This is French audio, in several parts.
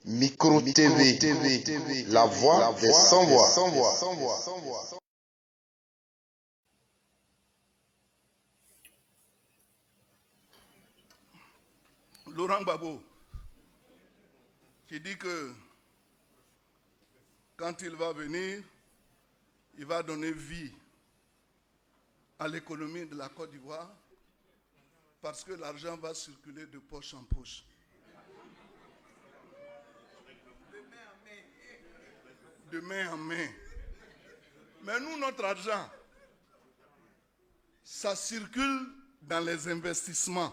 Micro TV, la voix des sans-voix. Laurent Gbagbo, qui dit que quand il va venir, il va donner vie à l'économie de la Côte d'Ivoire parce que l'argent va circuler de poche en poche. De main en main. Mais nous, notre argent, ça circule dans les investissements.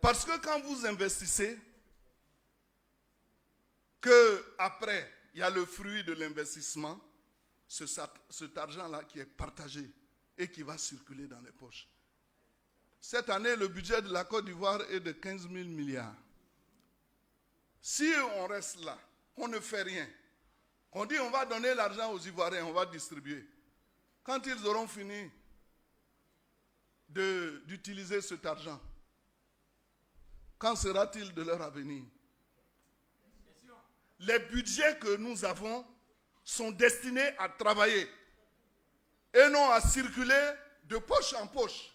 Parce que quand vous investissez, qu'après, il y a le fruit de l'investissement, cet argent-là qui est partagé et qui va circuler dans les poches. Cette année, le budget de la Côte d'Ivoire est de 15 000 milliards. Si on reste là, on ne fait rien, on dit on va donner l'argent aux Ivoiriens, on va distribuer. Quand ils auront fini d'utiliser cet argent, quand sera-t-il de leur avenir? Les budgets que nous avons sont destinés à travailler et non à circuler de poche en poche.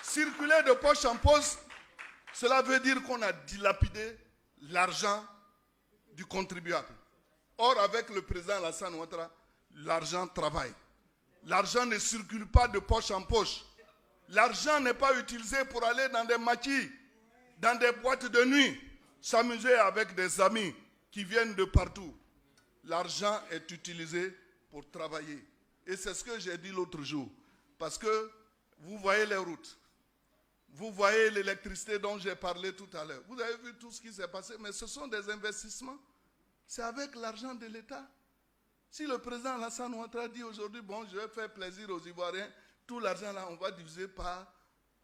Circuler de poche en poche, cela veut dire qu'on a dilapidé l'argent du contribuable. Or, avec le président Alassane Ouattara, l'argent travaille. L'argent ne circule pas de poche en poche. L'argent n'est pas utilisé pour aller dans des maquis, dans des boîtes de nuit, s'amuser avec des amis qui viennent de partout. L'argent est utilisé pour travailler. Et c'est ce que j'ai dit l'autre jour. Parce que vous voyez les routes. Vous voyez l'électricité dont j'ai parlé tout à l'heure. Vous avez vu tout ce qui s'est passé, mais ce sont des investissements. C'est avec l'argent de l'État. Si le président Alassane Ouattara dit aujourd'hui, bon, je vais faire plaisir aux Ivoiriens, tout l'argent là, on va diviser par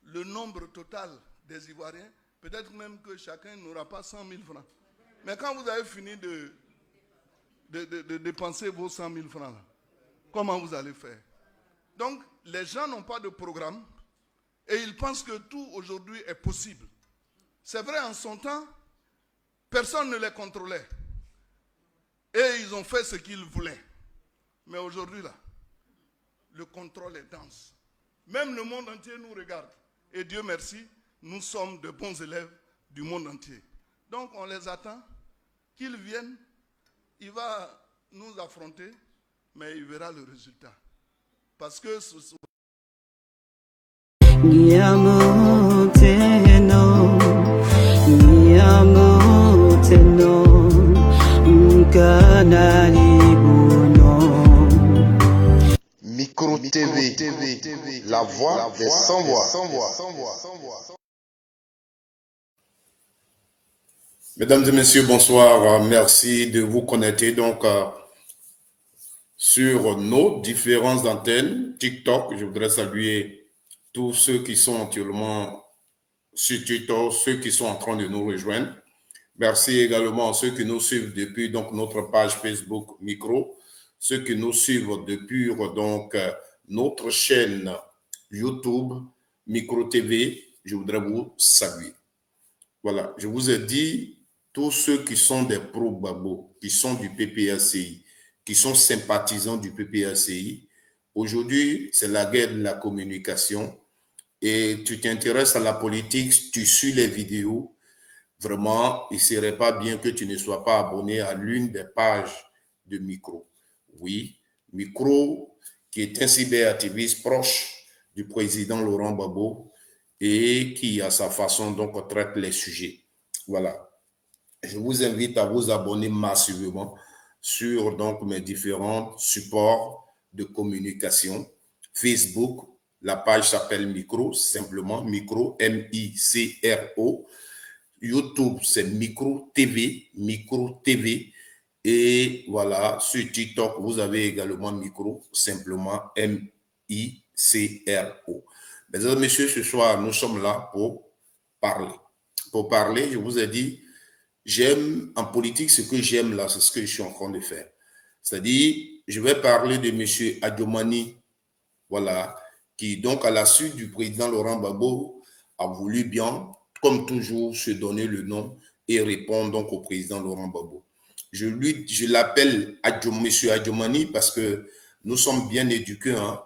le nombre total des Ivoiriens, peut-être même que chacun n'aura pas 100 000 francs. Mais quand vous avez fini de dépenser vos 100 000 francs, là, comment vous allez faire? Donc, les gens n'ont pas de programme et ils pensent que tout aujourd'hui est possible. C'est vrai, en son temps, personne ne les contrôlait. Et ils ont fait ce qu'ils voulaient. Mais aujourd'hui, là, le contrôle est dense. Même le monde entier nous regarde. Et Dieu merci, nous sommes de bons élèves du monde entier. Donc on les attend, qu'ils viennent, il va nous affronter, mais il verra le résultat. Parce que ce soit... Micro TV, la voix des sans-voix. Mesdames et messieurs, bonsoir. Merci de vous connecter donc sur nos différentes antennes TikTok. Je voudrais saluer tous ceux qui sont actuellement sur TikTok, ceux qui sont en train de nous rejoindre. Merci également à ceux qui nous suivent depuis donc notre page Facebook Micro, ceux qui nous suivent depuis donc notre chaîne YouTube Micro TV. Je voudrais vous saluer. Voilà, je vous ai dit, tous ceux qui sont des pro-Gbagbo, qui sont du PPACI, qui sont sympathisants du PPACI, aujourd'hui, c'est la guerre de la communication et tu t'intéresses à la politique, tu suis les vidéos. Vraiment, il ne serait pas bien que tu ne sois pas abonné à l'une des pages de Micro. Oui, Micro, qui est un cyberactiviste proche du président Laurent Gbagbo et qui, à sa façon, donc, traite les sujets. Voilà. Je vous invite à vous abonner massivement sur donc, mes différents supports de communication. Facebook, la page s'appelle Micro, simplement Micro, M-I-C-R-O. YouTube, c'est Micro TV, Micro TV. Et voilà, sur TikTok, vous avez également Micro, simplement M-I-C-R-O. Mesdames et messieurs, ce soir, nous sommes là pour parler. Pour parler, je vous ai dit, j'aime en politique ce que j'aime là, c'est ce que je suis en train de faire. C'est-à-dire, je vais parler de M. Adjomani voilà, qui donc à la suite du président Laurent Gbagbo a voulu bien, comme toujours, se donner le nom et répondre donc au président Laurent Gbagbo. Je l'appelle Monsieur Adjomani parce que nous sommes bien éduqués. Hein.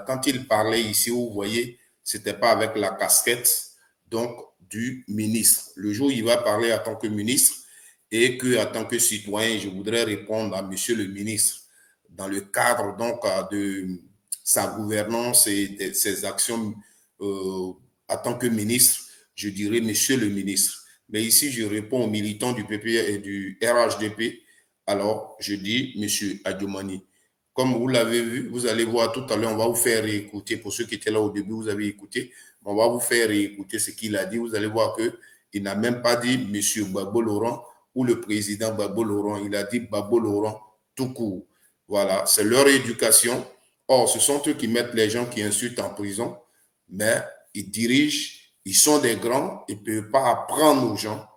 Quand il parlait ici, vous voyez, c'était pas avec la casquette donc du ministre. Le jour où il va parler en tant que ministre et que en tant que citoyen, je voudrais répondre à Monsieur le ministre dans le cadre donc de sa gouvernance et de ses actions en tant que ministre, je dirais Monsieur le ministre. Mais ici, je réponds aux militants du PP et du RHDP. Alors, je dis Monsieur Adjomani. Comme vous l'avez vu, vous allez voir tout à l'heure, on va vous faire écouter. Pour ceux qui étaient là au début, vous avez écouté. On va vous faire écouter ce qu'il a dit. Vous allez voir qu'il n'a même pas dit Monsieur Gbagbo Laurent ou le président Gbagbo Laurent. Il a dit Gbagbo Laurent tout court. Voilà, c'est leur éducation. Or, ce sont eux qui mettent les gens qui insultent en prison, mais ils dirigent, ils sont des grands, ils ne peuvent pas apprendre aux gens.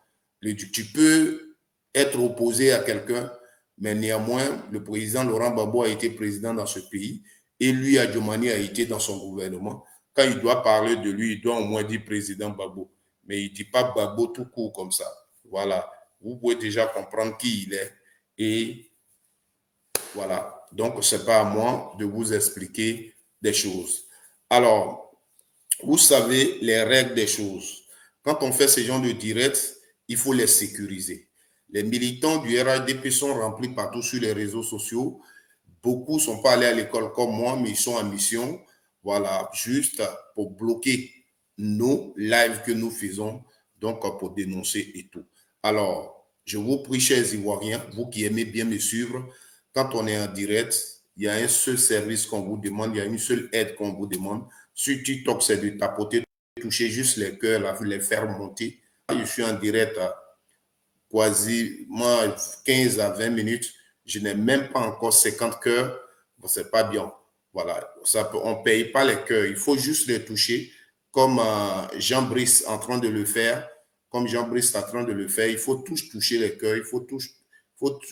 Tu peux être opposé à quelqu'un, mais néanmoins, le président Laurent Gbagbo a été président dans ce pays et lui, Adjomani, a été dans son gouvernement. Quand il doit parler de lui, il doit au moins dire président Gbagbo. Mais il ne dit pas Gbagbo tout court comme ça. Voilà, vous pouvez déjà comprendre qui il est et voilà, donc ce n'est pas à moi de vous expliquer des choses. Alors, vous savez les règles des choses. Quand on fait ce genre de direct, il faut les sécuriser. Les militants du RHDP sont remplis partout sur les réseaux sociaux. Beaucoup ne sont pas allés à l'école comme moi, mais ils sont en mission. Voilà, juste pour bloquer nos lives que nous faisons, donc pour dénoncer et tout. Alors, je vous prie, chers Ivoiriens, vous qui aimez bien me suivre, quand on est en direct, il y a un seul service qu'on vous demande, il y a une seule aide qu'on vous demande. Sur TikTok, c'est de tapoter, de toucher juste les cœurs, les faire monter. Je suis en direct à quasiment 15 à 20 minutes. Je n'ai même pas encore 50 cœurs. Bon, c'est pas bien. Voilà. On ne paye pas les cœurs. Il faut juste les toucher comme Jean-Brice en train de le faire. Comme Jean-Brice est en train de le faire, il faut toucher les cœurs. Il faut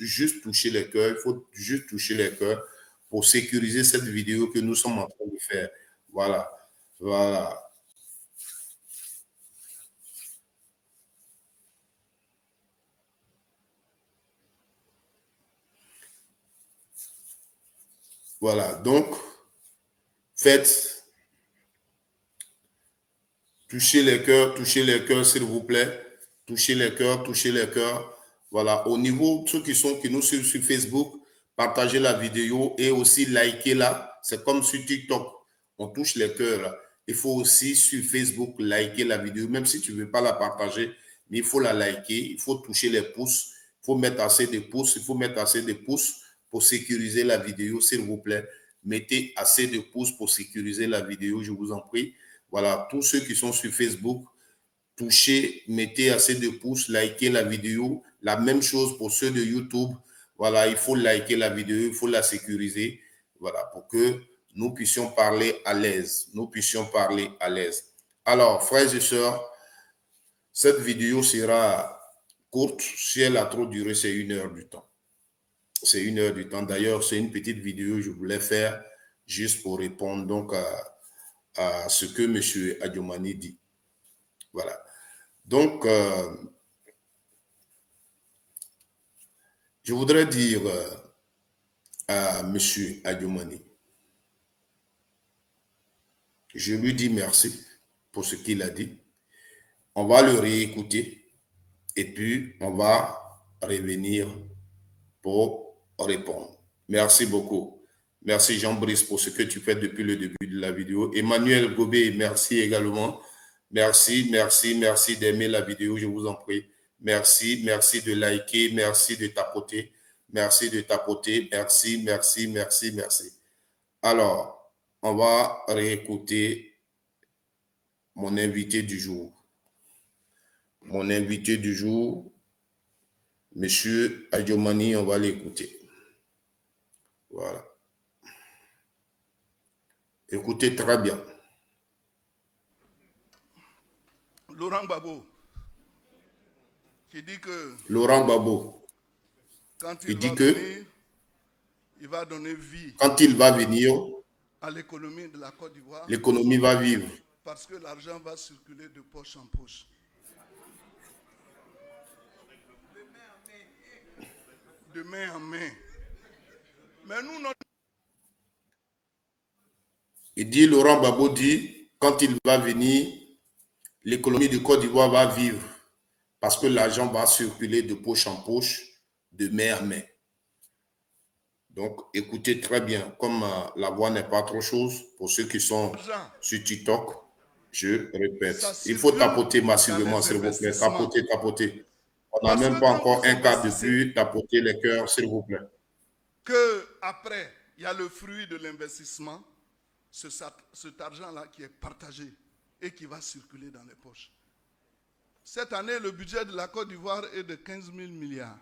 juste toucher les cœurs. Il faut juste toucher les cœurs pour sécuriser cette vidéo que nous sommes en train de faire. Voilà. Voilà. Voilà. Donc, touchez les cœurs, s'il vous plaît. Touchez les cœurs. Voilà. Au niveau, ceux qui nous suivent sur Facebook, partagez la vidéo et aussi likez-la. C'est comme sur TikTok. On touche les cœurs. Là. Il faut aussi sur Facebook liker la vidéo, même si tu ne veux pas la partager, mais il faut la liker. Il faut toucher les pouces. Il faut mettre assez de pouces. Il faut mettre assez de pouces pour sécuriser la vidéo, s'il vous plaît. Mettez assez de pouces pour sécuriser la vidéo, je vous en prie. Voilà, tous ceux qui sont sur Facebook, touchez, mettez assez de pouces, likez la vidéo. La même chose pour ceux de YouTube. Voilà, il faut liker la vidéo, il faut la sécuriser. Voilà, pour que nous puissions parler à l'aise. Nous puissions parler à l'aise. Alors, frères et sœurs, cette vidéo sera courte. Si elle a trop duré, c'est 1 heure du temps. C'est 1 heure du temps. D'ailleurs, c'est une petite vidéo que je voulais faire juste pour répondre donc à ce que M. Adjomani dit. Voilà. Donc, je voudrais dire à M. Adjomani, je lui dis merci pour ce qu'il a dit. On va le réécouter et puis on va revenir pour répondre. Merci beaucoup. Merci Jean-Brice pour ce que tu fais depuis le début de la vidéo. Emmanuel Gobé, merci également. Merci d'aimer la vidéo, je vous en prie. Merci de liker, merci de tapoter. Merci. Alors, on va réécouter mon invité du jour. Mon invité du jour, Monsieur Adjomani, on va l'écouter. Voilà. Écoutez très bien. Laurent Gbagbo, qui dit que Laurent Gbagbo, quand il va venir, il va donner vie quand il va venir, à l'économie de la Côte d'Ivoire. L'économie va vivre. Parce que l'argent va circuler de poche en poche. De main en main. Mais nous, notre... Il dit, Laurent Gbagbo dit, quand il va venir, l'économie de Côte d'Ivoire va vivre parce que l'argent va circuler de poche en poche, de main en main. Donc, écoutez très bien, comme la voix n'est pas trop chose, pour ceux qui sont sur TikTok, je répète, il faut tapoter massivement, s'il vous plaît, tapoter, tapoter. On n'a même pas encore un quart de plus, tapoter les cœurs, s'il vous plaît. Que après, il y a le fruit de l'investissement, cet argent-là qui est partagé et qui va circuler dans les poches. Cette année, le budget de la Côte d'Ivoire est de 15 000 milliards.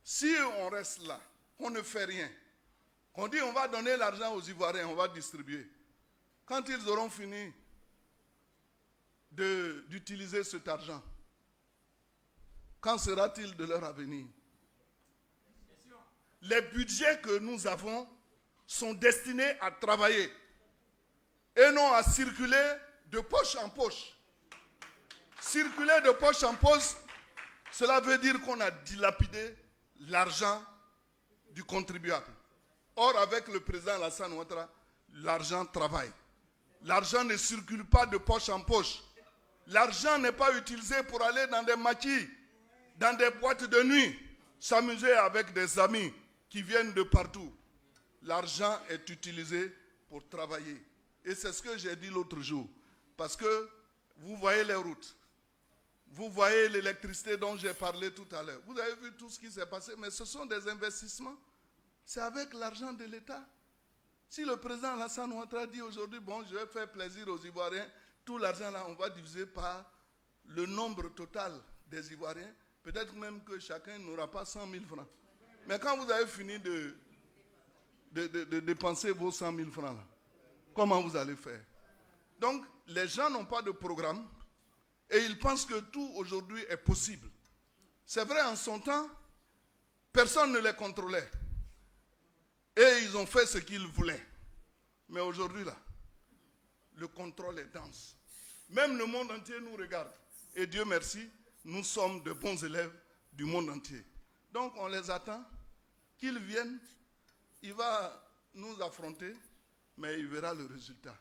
Si on reste là, qu'on ne fait rien, qu'on dit on va donner l'argent aux Ivoiriens, on va distribuer. Quand ils auront fini d'utiliser cet argent, quand sera-t-il de leur avenir? Les budgets que nous avons sont destinés à travailler et non à circuler de poche en poche. Circuler de poche en poche, cela veut dire qu'on a dilapidé l'argent du contribuable. Or, avec le président Alassane Ouattara, l'argent travaille. L'argent ne circule pas de poche en poche. L'argent n'est pas utilisé pour aller dans des maquis, dans des boîtes de nuit, s'amuser avec des amis qui viennent de partout. L'argent est utilisé pour travailler. Et c'est ce que j'ai dit l'autre jour. Parce que vous voyez les routes. Vous voyez l'électricité dont j'ai parlé tout à l'heure. Vous avez vu tout ce qui s'est passé, mais ce sont des investissements. C'est avec l'argent de l'État. Si le président Alassane Ouattara dit aujourd'hui, bon, je vais faire plaisir aux Ivoiriens, tout l'argent là, on va diviser par le nombre total des Ivoiriens, peut-être même que chacun n'aura pas 100 000 francs. Mais quand vous avez fini de dépenser vos 100 000 francs là, comment vous allez faire? Donc, les gens n'ont pas de programme et ils pensent que tout aujourd'hui est possible. C'est vrai, en son temps, personne ne les contrôlait. Et ils ont fait ce qu'ils voulaient. Mais aujourd'hui, là, le contrôle est dense. Même le monde entier nous regarde. Et Dieu merci, nous sommes de bons élèves du monde entier. Donc, on les attend, qu'ils viennent. Il va nous affronter, mais il verra le résultat.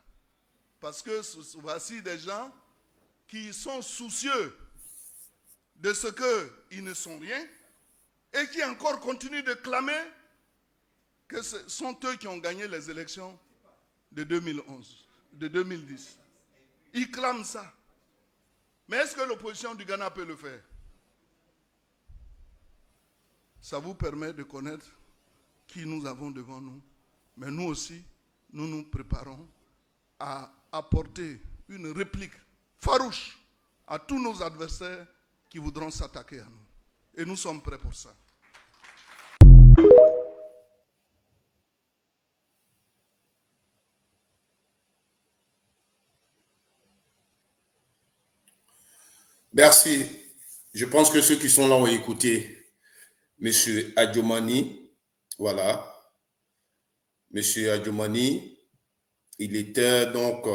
Parce que voici des gens qui sont soucieux de ce qu'ils ne sont rien et qui encore continuent de clamer que ce sont eux qui ont gagné les élections de 2011, de 2010. Ils clament ça. Mais est-ce que l'opposition du Ghana peut le faire? Ça vous permet de connaître qui nous avons devant nous. Mais nous aussi, nous nous préparons à apporter une réplique farouche à tous nos adversaires qui voudront s'attaquer à nous. Et nous sommes prêts pour ça. Merci. Je pense que ceux qui sont là ont écouté M. Adjomani. Voilà. M. Adjomani, il était donc,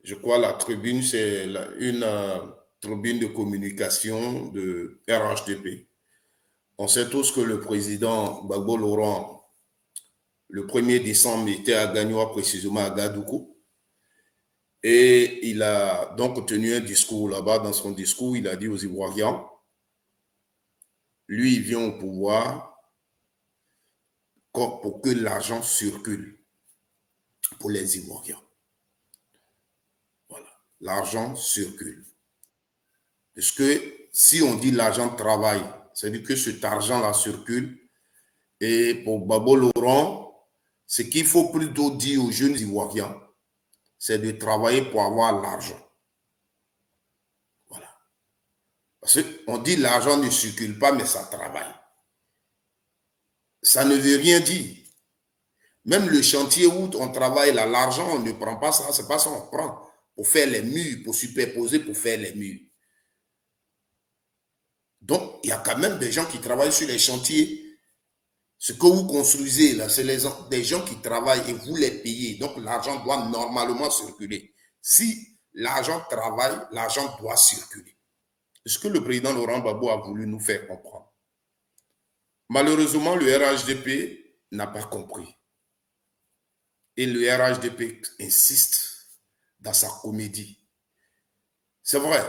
je crois, la tribune, c'est une tribune de communication de RHDP. On sait tous que le président Gbagbo Laurent, le 1er décembre, était à Gagnoa, précisément à Gadoukou. Et il a donc tenu un discours là-bas. Dans son discours, il a dit aux Ivoiriens, lui, il vient au pouvoir pour que l'argent circule pour les Ivoiriens. Voilà, l'argent circule. Parce que si on dit l'argent travaille, c'est-à-dire que cet argent-là circule. Et pour Gbagbo Laurent, ce qu'il faut plutôt dire aux jeunes Ivoiriens, c'est de travailler pour avoir l'argent. Voilà. Parce qu'on dit l'argent ne circule pas, mais ça travaille. Ça ne veut rien dire. Même le chantier où on travaille là, l'argent, on ne prend pas ça, c'est pas ça, on prend pour faire les murs, pour superposer, pour faire les murs. Donc, il y a quand même des gens qui travaillent sur les chantiers Ce que vous construisez là, c'est des gens qui travaillent et vous les payez. Donc l'argent doit normalement circuler. Si l'argent travaille, l'argent doit circuler. C'est ce que le président Laurent Gbagbo a voulu nous faire comprendre. Malheureusement, le RHDP n'a pas compris. Et le RHDP insiste dans sa comédie. C'est vrai.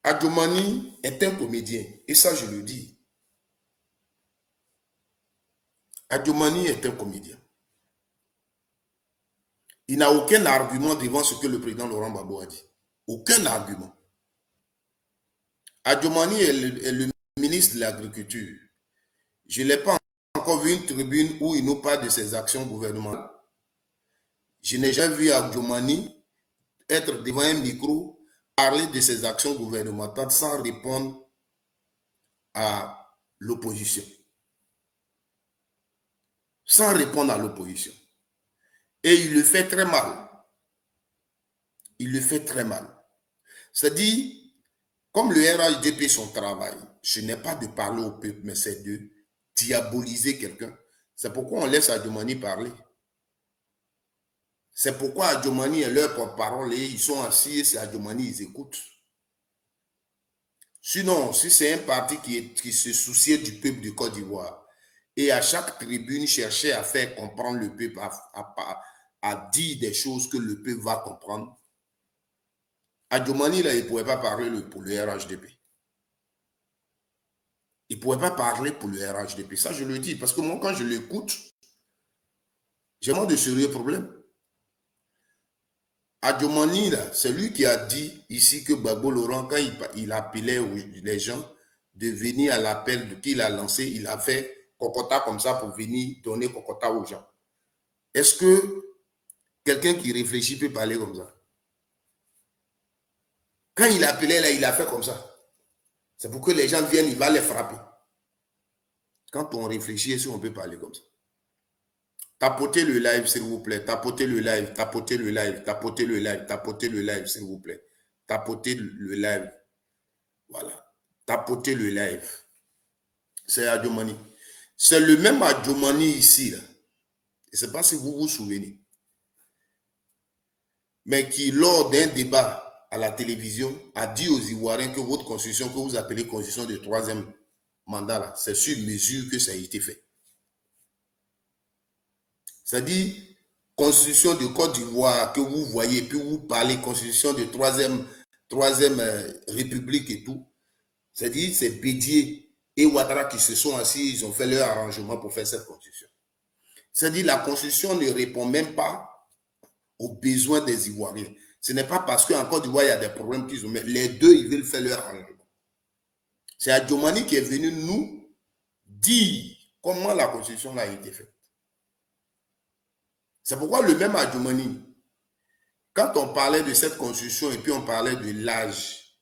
Adjumani est un comédien. Et ça, je le dis. Adjumani est un comédien. Il n'a aucun argument devant ce que le président Laurent Gbagbo a dit. Aucun argument. Adjumani est le ministre de l'Agriculture. Je n'ai pas encore vu une tribune où il nous parle de ses actions gouvernementales. Je n'ai jamais vu Adjumani être devant un micro, parler de ses actions gouvernementales sans répondre à l'opposition. Sans répondre à l'opposition. Et il le fait très mal. Il le fait très mal. C'est-à-dire, comme le RHDP, son travail, ce n'est pas de parler au peuple, mais c'est de diaboliser quelqu'un. C'est pourquoi on laisse Adjumani parler. C'est pourquoi Adjumani est leur porte-parole et ils sont assis et c'est Adjumani, ils écoutent. Sinon, si c'est un parti qui se souciait du peuple du Côte d'Ivoire et à chaque tribune cherchait à faire comprendre le peuple, à dire des choses que le peuple va comprendre, Adjumani, là, il ne pouvait pas parler pour le RHDP. Il ne pouvait pas parler pour le RHDP. Ça, je le dis. Parce que moi, quand je l'écoute, j'ai vraiment de sérieux problèmes. Adjumani, c'est lui qui a dit ici que Gbagbo Laurent, quand il appelait les gens de venir à l'appel qu'il a lancé, il a fait Kokota comme ça pour venir donner Kokota aux gens. Est-ce que quelqu'un qui réfléchit peut parler comme ça? Quand il appelait là, il a fait comme ça. C'est pour que les gens viennent, il va les frapper. Quand on réfléchit, est-ce qu'on peut parler comme ça? Tapotez le live, s'il vous plaît. Tapotez le live, tapotez le live, tapotez le live, tapotez le live, s'il vous plaît. Tapotez le live. Voilà. Tapotez le live. C'est Adjumani. C'est le même Adjumani ici, là. Je ne sais pas si vous vous souvenez. Mais qui, lors d'un débat à la télévision, a dit aux Ivoiriens que votre constitution, que vous appelez constitution de troisième mandat, c'est sur mesure que ça a été fait. C'est-à-dire, constitution de Côte d'Ivoire que vous voyez, puis vous parlez constitution de troisième république et tout. C'est-à-dire, c'est Bédié et Ouattara qui se sont assis, ils ont fait leur arrangement pour faire cette constitution. C'est-à-dire, la constitution ne répond même pas aux besoins des Ivoiriens. Ce n'est pas parce qu'en Côte d'Ivoire, il y a des problèmes qu'ils ont, mais les deux, ils veulent faire leur arrangement. C'est Adjumani qui est venu nous dire comment la constitution a été faite. C'est pourquoi le même Adjumani, quand on parlait de cette constitution et puis on parlait de l'âge,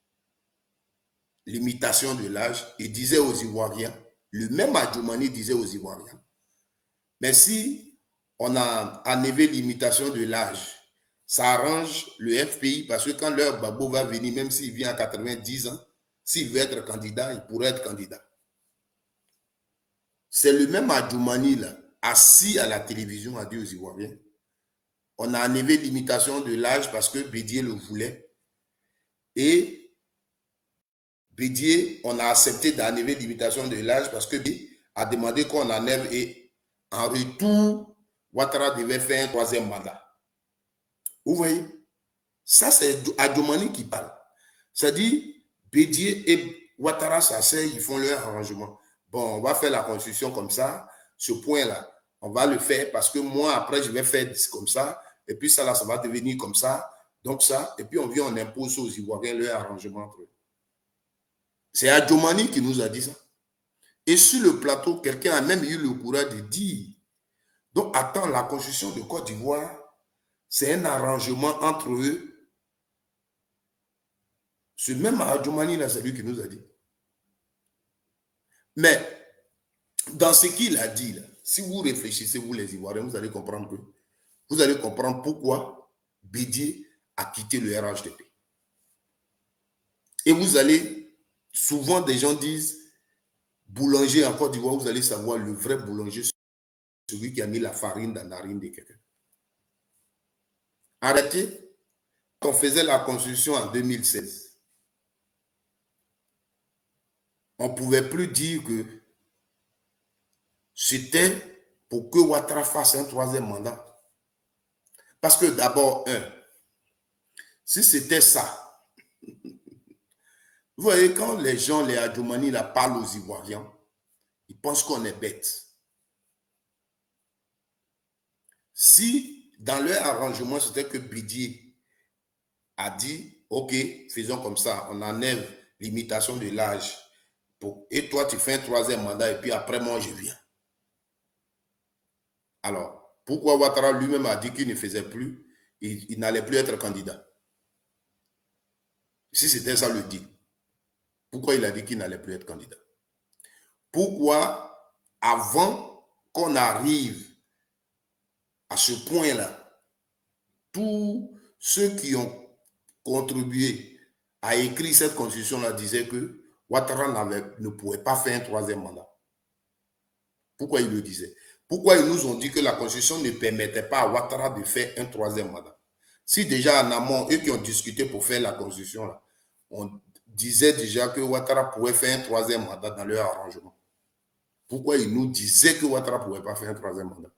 limitation de l'âge, il disait aux Ivoiriens, le même Adjumani disait aux Ivoiriens, mais si on a enlevé limitation de l'âge, ça arrange le FPI parce que quand leur Gbagbo va venir, même s'il vient à 90 ans, s'il veut être candidat, il pourrait être candidat. C'est le même Adjumani là, assis à la télévision, a dit aux Ivoiriens, on a enlevé limitation de l'âge parce que Bédié le voulait. Et Bédié, on a accepté d'enlever limitation de l'âge parce que Bédié a demandé qu'on enlève et en retour, Ouattara devait faire un troisième mandat. Vous voyez? Ça, c'est Adjumani qui parle. C'est-à-dire, Bédié et Ouattara s'asseyent, ils font leur arrangement. Bon, on va faire la constitution comme ça, ce point-là. On va le faire parce que moi, après, je vais faire comme ça. Et puis ça, là, ça va devenir comme ça. Donc ça, et puis on vient, on impose aux Ivoiriens leur arrangement entre eux. C'est Adjumani qui nous a dit ça. Et sur le plateau, quelqu'un a même eu le courage de dire, donc attends, la constitution de Côte d'Ivoire, c'est un arrangement entre eux. Ce même Adjumani, là, c'est lui qui nous a dit. Mais, dans ce qu'il a dit, là, si vous réfléchissez, vous les Ivoiriens, vous allez comprendre que vous allez comprendre pourquoi Bédié a quitté le RHDP. Et vous allez, souvent des gens disent, boulanger en Côte d'Ivoire, vous allez savoir le vrai boulanger, celui qui a mis la farine dans la narine de quelqu'un. Arrêtez, quand on faisait la constitution en 2016, on ne pouvait plus dire que c'était pour que Ouattara fasse un troisième mandat. Parce que d'abord, si c'était ça, vous voyez, quand les gens, les Adjoumani, parlent aux Ivoiriens, ils pensent qu'on est bête. Si dans leur arrangement, c'était que Bédié a dit, OK, faisons comme ça, on enlève l'imitation de l'âge, et toi, tu fais un troisième mandat, et puis après, moi, je viens. Alors, pourquoi Ouattara lui-même a dit qu'il ne faisait plus, il n'allait plus être candidat? Si c'était ça le dit, pourquoi il a dit qu'il n'allait plus être candidat? Pourquoi, avant qu'on arrive à ce point-là, tous ceux qui ont contribué à écrire cette constitution-là disaient que Ouattara ne pouvait pas faire un troisième mandat? Pourquoi ils le disaient? Pourquoi ils nous ont dit que la constitution ne permettait pas à Ouattara de faire un troisième mandat? Si déjà en amont, eux qui ont discuté pour faire la constitution, là, on disait déjà que Ouattara pouvait faire un troisième mandat dans leur arrangement. Pourquoi ils nous disaient que Ouattara ne pouvait pas faire un troisième mandat?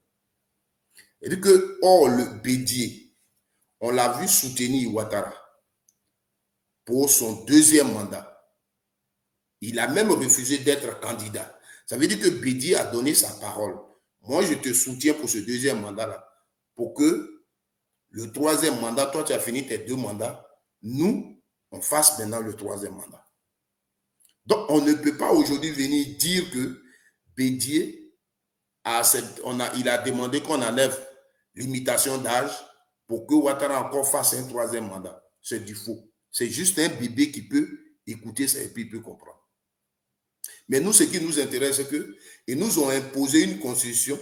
Et dit que, le Bédié, on l'a vu soutenir Ouattara pour son deuxième mandat. Il a même refusé d'être candidat. Ça veut dire que Bédié a donné sa parole. Moi, je te soutiens pour ce deuxième mandat-là. Pour que le troisième mandat, toi, tu as fini tes 2 mandats, nous, on fasse maintenant le troisième mandat. Donc, on ne peut pas aujourd'hui venir dire que Bédié, il a demandé qu'on enlève l'imitation d'âge pour que Ouattara encore fasse un troisième mandat. C'est du faux. C'est juste un bébé qui peut écouter ça et puis il peut comprendre. Mais nous, ce qui nous intéresse, c'est qu'ils nous ont imposé une constitution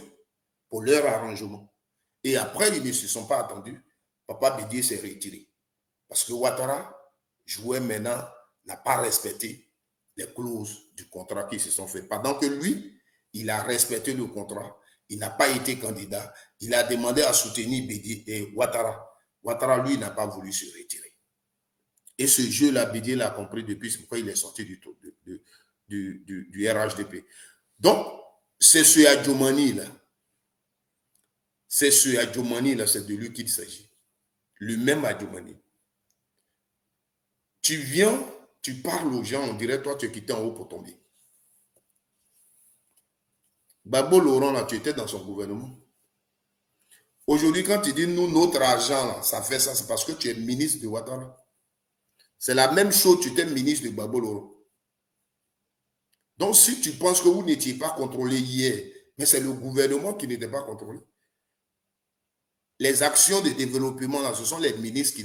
pour leur arrangement. Et après, ils ne se sont pas attendus. Papa Bédié s'est retiré. Parce que Ouattara jouait maintenant, n'a pas respecté les clauses du contrat qui se sont faites. Pendant que lui, il a respecté le contrat. Il n'a pas été candidat. Il a demandé à soutenir Bédié et Ouattara. Ouattara, lui, n'a pas voulu se retirer. Et ce jeu-là, Bédié l'a compris depuis, c'est pourquoi il est sorti du RHDP. Donc, c'est ce Adjoumani-là. C'est ce Adjoumani-là, c'est de lui qu'il s'agit. Le même Adjoumani. Tu viens, tu parles aux gens, on dirait toi, tu es quitté en haut pour tomber. Gbagbo Laurent, là, tu étais dans son gouvernement. Aujourd'hui, quand tu dis, nous, notre argent, là, ça fait ça, c'est parce que tu es ministre de Ouattara. C'est la même chose, tu étais ministre de Gbagbo Laurent. Donc, si tu penses que vous n'étiez pas contrôlé hier, mais c'est le gouvernement qui n'était pas contrôlé. Les actions de développement, là, ce sont les ministres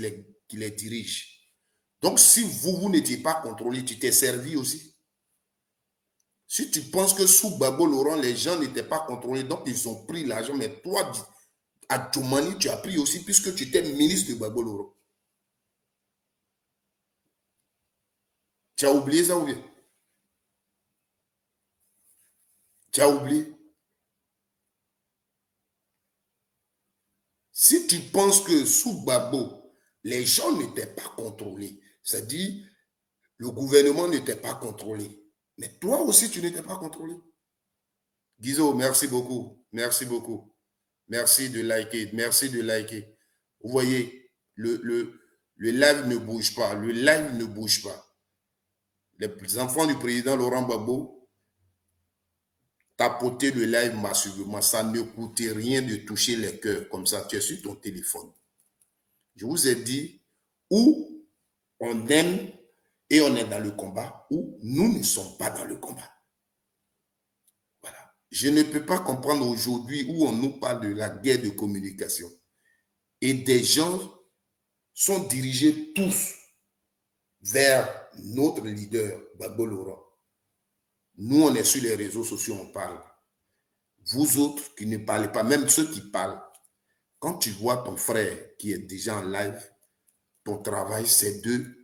qui les dirigent. Donc, si vous n'étiez pas contrôlé, tu t'es servi aussi. Si tu penses que sous Gbagbo Laurent, les gens n'étaient pas contrôlés, donc ils ont pris l'argent, mais toi, à Djoumani, tu as pris aussi, puisque tu étais ministre de Gbagbo Laurent. Tu as oublié ça ou bien? Tu as oublié? Si tu penses que sous Gbagbo, les gens n'étaient pas contrôlés, c'est-à-dire le gouvernement n'était pas contrôlé, mais toi aussi, tu n'étais pas contrôlé. Guizo, merci beaucoup. Merci beaucoup. Merci de liker. Merci de liker. Vous voyez, le live ne bouge pas. Le live ne bouge pas. Les enfants du président Laurent Gbagbo, tapoter le live massivement. Ça ne coûte rien de toucher les cœurs comme ça. Tu es sur ton téléphone. Je vous ai dit où on aime et on est dans le combat, ou nous ne sommes pas dans le combat. Voilà. Je ne peux pas comprendre aujourd'hui où on nous parle de la guerre de communication. Et des gens sont dirigés tous vers notre leader, Gbagbo Laurent. Nous, on est sur les réseaux sociaux, on parle. Vous autres qui ne parlez pas, même ceux qui parlent, quand tu vois ton frère qui est déjà en live, ton travail, c'est de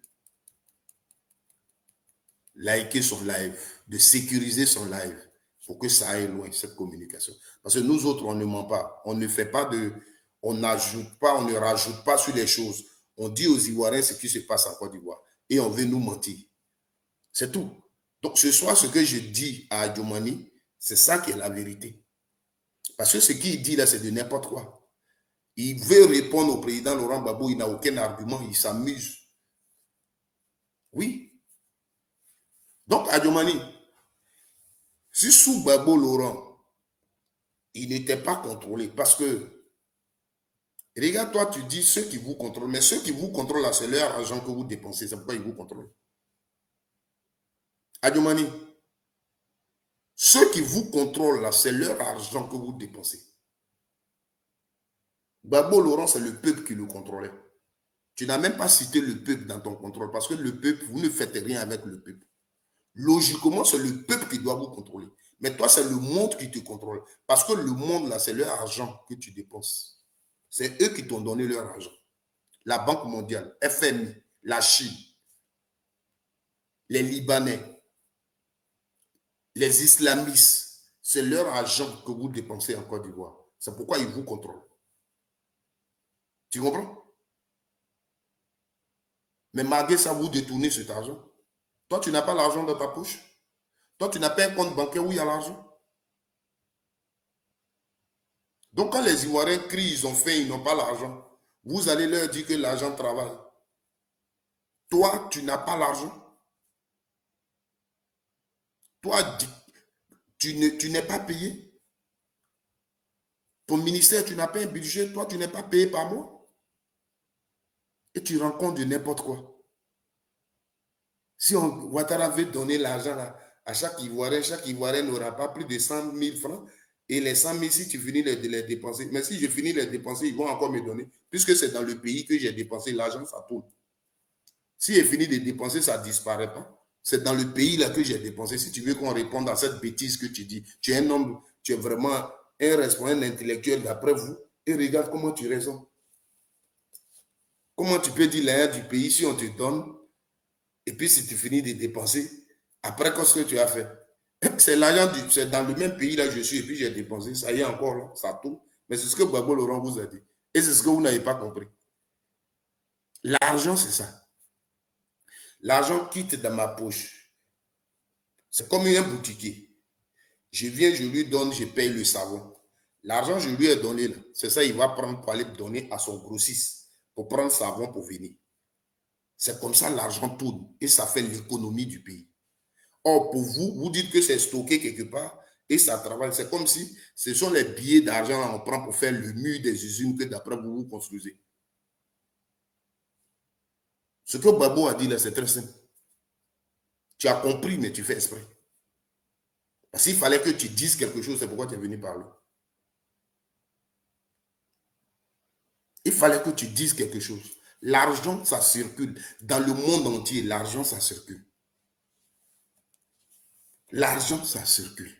liker son live, de sécuriser son live pour que ça aille loin, cette communication. Parce que nous autres, on ne ment pas. On ne fait pas de... On n'ajoute pas, on ne rajoute pas sur les choses. On dit aux Ivoiriens ce qui se passe en Côte d'Ivoire. Et on veut nous mentir. C'est tout. Donc, ce soir, ce que je dis à Adjumani, c'est ça qui est la vérité. Parce que ce qu'il dit là, c'est de n'importe quoi. Il veut répondre au président Laurent Gbagbo, il n'a aucun argument, il s'amuse. Oui. Donc, Adjumani, si sous Gbagbo Laurent, il n'était pas contrôlé, parce que, regarde, toi, tu dis ceux qui vous contrôlent, mais ceux qui vous contrôlent là, c'est leur argent que vous dépensez, c'est pourquoi ils vous contrôlent. Adjumani, ceux qui vous contrôlent là, c'est leur argent que vous dépensez. Gbagbo Laurent, c'est le peuple qui le contrôlait. Tu n'as même pas cité le peuple dans ton contrôle, parce que le peuple, vous ne faites rien avec le peuple. Logiquement, c'est le peuple qui doit vous contrôler. Mais toi, c'est le monde qui te contrôle. Parce que le monde, là, c'est leur argent que tu dépenses. C'est eux qui t'ont donné leur argent. La Banque mondiale, FMI, la Chine, les Libanais, les islamistes, c'est leur argent que vous dépensez en Côte d'Ivoire. C'est pourquoi ils vous contrôlent. Tu comprends? Mais malgré ça, vous détournez cet argent. Toi, tu n'as pas l'argent dans ta poche. Toi, tu n'as pas un compte bancaire où il y a l'argent. Donc, quand les Ivoiriens crient, ils ont faim, ils n'ont pas l'argent, vous allez leur dire que l'argent travaille. Toi, tu n'as pas l'argent. Toi, tu n'es pas payé. Ton ministère, tu n'as pas un budget. Toi, tu n'es pas payé par mois. Et tu rends compte de n'importe quoi. Si Ouattara veut donner l'argent à chaque Ivoirien n'aura pas plus de 100 000 francs. Et les 100 000, si tu finis de les dépenser, mais si je finis de les dépenser, ils vont encore me donner. Puisque c'est dans le pays que j'ai dépensé l'argent, ça tourne. Si j'ai fini de dépenser, ça ne disparaît pas. C'est dans le pays là que j'ai dépensé. Si tu veux qu'on réponde à cette bêtise que tu dis, tu es un homme, tu es vraiment un responsable intellectuel d'après vous, et regarde comment tu raisonnes. Comment tu peux dire l'argent du pays si on te donne, et puis si tu finis de dépenser, après qu'est-ce que tu as fait? C'est l'argent, c'est dans le même pays là je suis, et puis j'ai dépensé, ça y est encore là, ça tourne. Mais c'est ce que Gbagbo Laurent vous a dit. Et c'est ce que vous n'avez pas compris. L'argent, c'est ça. L'argent quitte dans ma poche. C'est comme un boutiquier. Je viens, je lui donne, je paye le savon. L'argent, je lui ai donné là. C'est ça, il va prendre pour aller donner à son grossiste pour prendre savon pour venir. C'est comme ça l'argent tourne et ça fait l'économie du pays. Or, pour vous, vous dites que c'est stocké quelque part et ça travaille. C'est comme si ce sont les billets d'argent qu'on prend pour faire le mur des usines que d'après vous, vous construisez. Ce que Gbagbo a dit là, c'est très simple. Tu as compris, mais tu fais exprès. Parce qu'il fallait que tu dises quelque chose, c'est pourquoi tu es venu parler. Il fallait que tu dises quelque chose. L'argent, ça circule. Dans le monde entier, l'argent, ça circule. L'argent, ça circule.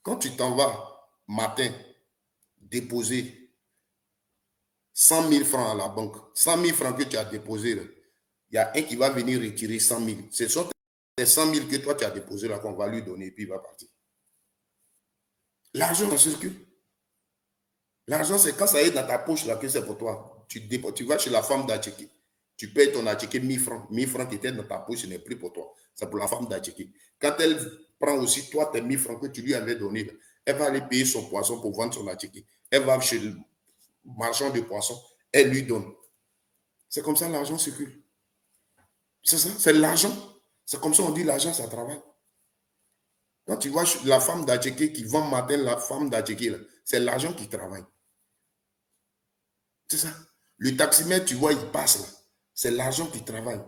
Quand tu t'en vas, matin, déposer 100 000 francs à la banque, 100 000 francs que tu as déposé, il y a un qui va venir retirer 100 000. Ce sont les 100 000 que toi, tu as déposé là, qu'on va lui donner, et puis il va partir. L'argent, ça circule. L'argent, c'est quand ça est dans ta poche là que c'est pour toi. Tu vas chez la femme d'Atcheke. Tu payes ton Atcheke 1000 francs. 1000 francs qui étaient dans ta poche, ce n'est plus pour toi. C'est pour la femme d'Atcheke. Quand elle prend aussi toi tes 1000 francs que tu lui avais donnés, elle va aller payer son poisson pour vendre son Atcheke. Elle va chez le marchand de poissons. Elle lui donne. C'est comme ça l'argent circule. C'est ça, c'est l'argent. C'est comme ça on dit l'argent, ça travaille. Quand tu vois la femme d'Atcheke qui vend matin, la femme d'Atcheke, c'est l'argent qui travaille. C'est ça. Le taximètre, tu vois, il passe là. C'est l'argent qui travaille.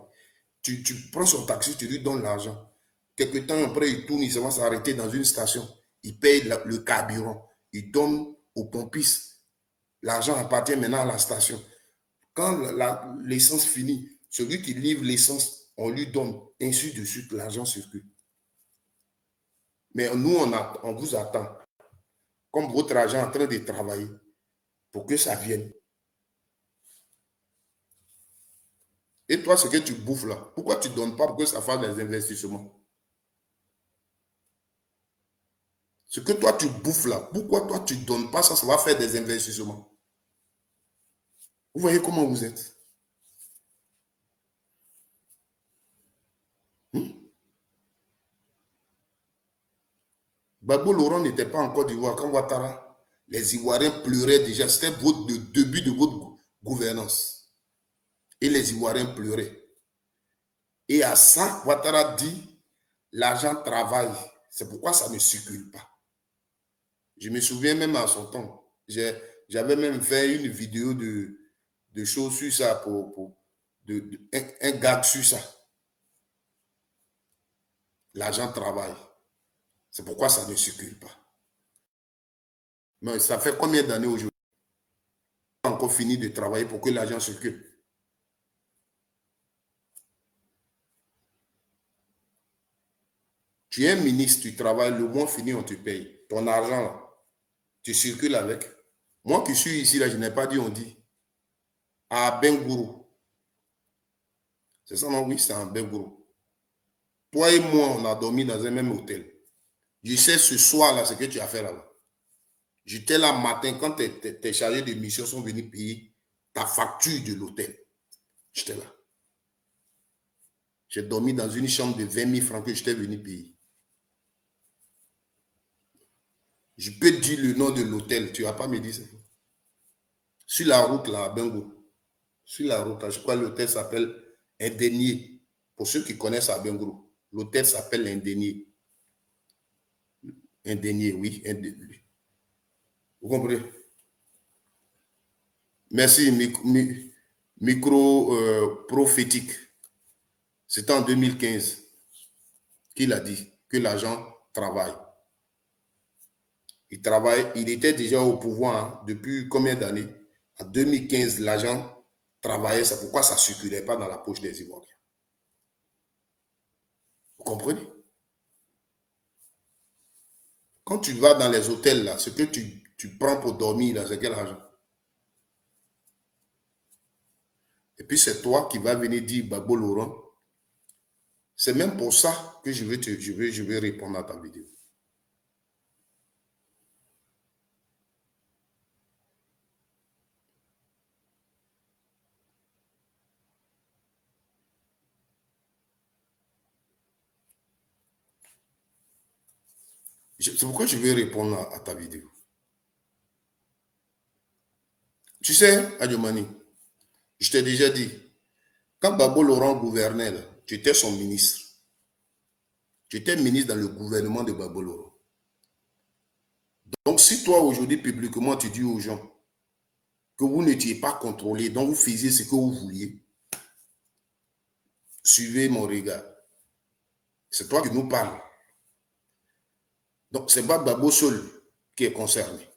Tu prends son taxi, tu lui donnes l'argent. Quelque temps après, il tourne, il va s'arrêter dans une station. Il paye le carburant. Il donne au pompiste. L'argent appartient maintenant à la station. Quand l'essence finit, celui qui livre l'essence, on lui donne. Ainsi de suite, l'argent circule. Mais nous, on vous attend. Comme votre argent est en train de travailler pour que ça vienne. Et toi, ce que tu bouffes là, pourquoi tu ne donnes pas pour que ça fasse des investissements? Ce que toi, tu bouffes là, pourquoi toi, tu ne donnes pas ça, ça va faire des investissements? Vous voyez comment vous êtes? Gbagbo Laurent n'était pas en Côte d'Ivoire quand Ouattara, les Ivoiriens pleuraient déjà. C'était le début de votre gouvernance. Et les Ivoiriens pleuraient. Et à ça, Ouattara dit, l'argent travaille. C'est pourquoi ça ne circule pas. Je me souviens même à son temps. J'avais même fait une vidéo de choses sur ça, un gag sur ça. L'argent travaille. C'est pourquoi ça ne circule pas. Mais ça fait combien d'années aujourd'hui? On n'a pas encore fini de travailler pour que l'argent circule. Tu es un ministre, tu travailles, le mois fini, on te paye. Ton argent, là, tu circules avec. Moi qui suis ici, là, je n'ai pas dit on dit. À Bengourou. C'est ça, non? Oui, c'est à Bengourou. Toi et moi, on a dormi dans un même hôtel. Je sais ce soir-là ce que tu as fait là-bas. J'étais là matin quand tes chargés de mission sont venus payer ta facture de l'hôtel. J'étais là. J'ai dormi dans une chambre de 20 000 francs que j'étais venu payer. Je peux te dire le nom de l'hôtel, tu ne vas pas me dire ça. Sur la route là, à Bengo. Sur la route là, je crois que l'hôtel s'appelle Indénier. Pour ceux qui connaissent à Bengo, l'hôtel s'appelle Indénier. Indénier, oui, Indénier. Vous comprenez? Merci, micro prophétique. C'était en 2015 qu'il a dit que l'argent travaille. Il travaille, il était déjà au pouvoir hein, depuis combien d'années? En 2015, l'argent travaillait, c'est pourquoi ça ne circulait pas dans la poche des Ivoiriens. Vous comprenez? Quand tu vas dans les hôtels, là, ce que tu prends pour dormir, là, c'est quel argent? Et puis c'est toi qui vas venir dire Gbagbo Laurent. C'est même pour ça que je vais répondre à ta vidéo. C'est pourquoi je vais répondre à ta vidéo. Tu sais, Adjomani, je t'ai déjà dit, quand Gbagbo Laurent gouvernait, là, tu étais son ministre. Tu étais ministre dans le gouvernement de Gbagbo Laurent. Donc, si toi, aujourd'hui, publiquement, tu dis aux gens que vous n'étiez pas contrôlé, donc vous faisiez ce que vous vouliez, suivez mon regard. C'est toi qui nous parles. Donc, ce n'est pas Gbagbo seul qui est concerné.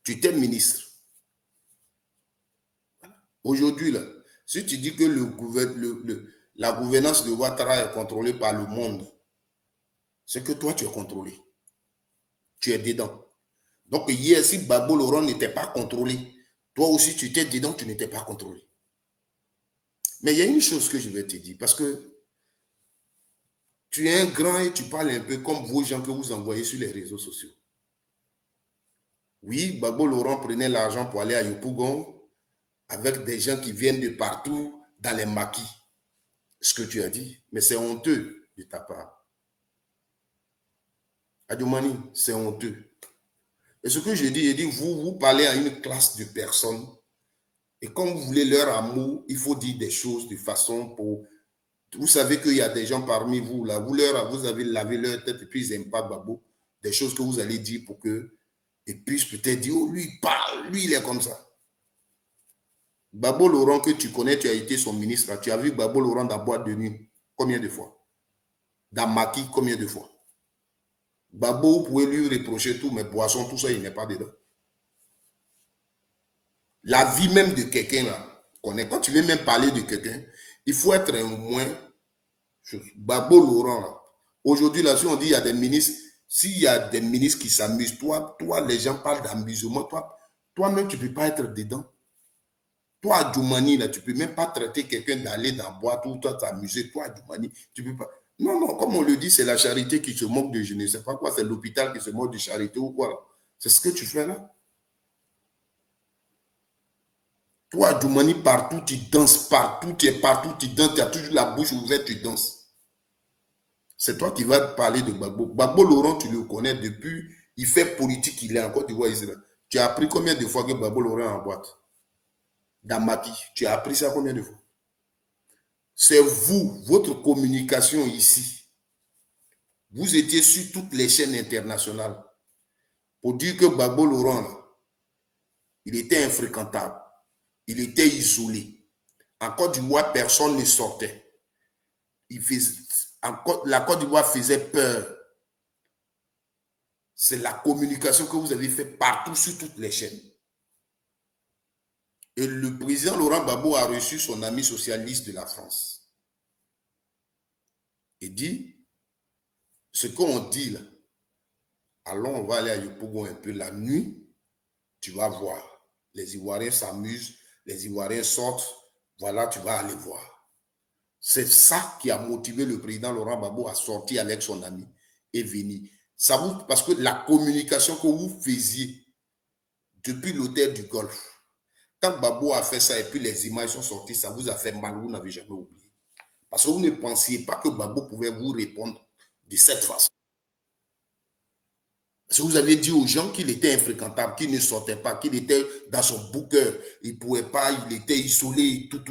Tu étais ministre. Aujourd'hui, là, si tu dis que la gouvernance de Ouattara est contrôlée par le monde, c'est que toi, tu es contrôlé. Tu es dedans. Donc, hier, si Gbagbo Laurent n'était pas contrôlé, toi aussi, tu étais dedans, tu n'étais pas contrôlé. Mais il y a une chose que je vais te dire, parce que tu es un grand et tu parles un peu comme vos gens que vous envoyez sur les réseaux sociaux. Oui, Gbagbo Laurent prenait l'argent pour aller à Yopougon avec des gens qui viennent de partout dans les maquis. Ce que tu as dit, mais c'est honteux de ta part. Adjomani, c'est honteux. Et ce que je dis, vous parlez à une classe de personnes et quand vous voulez leur amour, il faut dire des choses de façon pour... Vous savez qu'il y a des gens parmi vous, là, vous avez lavé leur tête et puis ils n'aiment pas Gbagbo. Des choses que vous allez dire pour que ils puissent peut-être dire, oh, lui, il parle, lui, il est comme ça. Gbagbo Laurent que tu connais, tu as été son ministre, là. Tu as vu Gbagbo Laurent dans la boîte de nuit combien de fois? Dans Maquis, combien de fois? Gbagbo, vous pouvez lui reprocher tout, mais boisson, tout ça, il n'est pas dedans. La vie même de quelqu'un, là, quand tu veux même parler de quelqu'un, il faut être un moins. Gbagbo Laurent, là. Aujourd'hui, là, si on dit il y a des ministres, s'il y a des ministres qui s'amusent, toi, les gens parlent d'amusement, toi-même, tu ne peux pas être dedans. Toi, Djoumani, là, tu ne peux même pas traiter quelqu'un d'aller dans la boîte ou toi t'amuser. Toi, Djoumani, tu ne peux pas. Non, non, comme on le dit, c'est la charité qui se moque de je ne sais pas quoi. C'est l'hôpital qui se moque de charité ou quoi. C'est ce que tu fais là. Toi, Djoumani, partout, tu danses, partout, tu es partout, tu danses, tu as toujours la bouche ouverte, tu danses. C'est toi qui vas parler de Gbagbo. Gbagbo Laurent, tu le connais depuis, il fait politique, il est en Côte d'Ivoire. Tu as appris combien de fois que Gbagbo Laurent est en boîte? Dans Maki, tu as appris ça combien de fois? C'est vous, votre communication ici. Vous étiez sur toutes les chaînes internationales pour dire que Gbagbo Laurent, là, il était infréquentable. Il était isolé. En Côte d'Ivoire, personne ne sortait. La Côte d'Ivoire faisait peur. C'est la communication que vous avez fait partout sur toutes les chaînes. Et le président Laurent Gbagbo a reçu son ami socialiste de la France. Il dit, ce qu'on dit là, allons, on va aller à Yopougon un peu la nuit, tu vas voir. Les Ivoiriens s'amusent, les Ivoiriens sortent, voilà, tu vas aller voir. C'est ça qui a motivé le président Laurent Gbagbo à sortir avec son ami et venir. Ça vous, parce que la communication que vous faisiez depuis l'hôtel du Golfe, quand Gbagbo a fait ça et puis les images sont sorties, ça vous a fait mal, vous n'avez jamais oublié. Parce que vous ne pensiez pas que Gbagbo pouvait vous répondre de cette façon. Parce que vous avez dit aux gens qu'il était infréquentable, qu'il ne sortait pas, qu'il était dans son bouqueur, il ne pouvait pas, il était isolé, tout.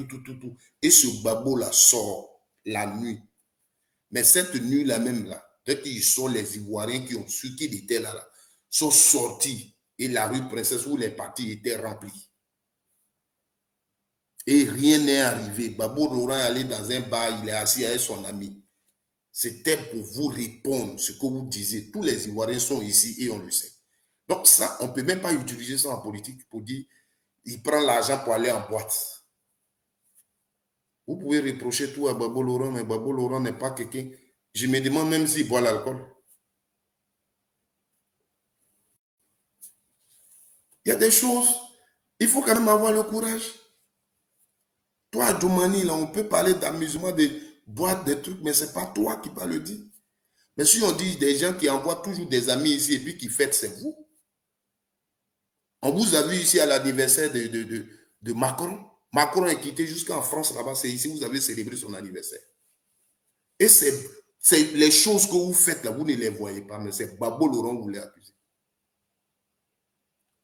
Et ce Gbagbo-là sort la nuit. Mais cette nuit-là même, là, dès qu'ils sont les Ivoiriens qui ont su qu'il était là, sont sortis et la rue Princesse où les parties étaient remplies. Et rien n'est arrivé. Gbagbo Laurent est allé dans un bar, il est assis avec son ami. C'était pour vous répondre ce que vous disiez. Tous les Ivoiriens sont ici et on le sait. Donc ça, on ne peut même pas utiliser ça en politique pour dire il prend l'argent pour aller en boîte. Vous pouvez reprocher tout à Gbagbo Laurent, mais Gbagbo Laurent n'est pas quelqu'un. Je me demande même s'il boit l'alcool. Il y a des choses, il faut quand même avoir le courage. Toi, Djoumani, là, on peut parler d'amusement, de boire des trucs, mais ce n'est pas toi qui vas le dire. Mais si on dit des gens qui envoient toujours des amis ici et puis qui fêtent, c'est vous. On vous a vu ici à l'anniversaire de Macron. Macron est quitté jusqu'en France, là-bas, c'est ici, vous avez célébré son anniversaire. Et c'est les choses que vous faites là, vous ne les voyez pas, mais c'est Gbagbo Laurent que vous les accusez.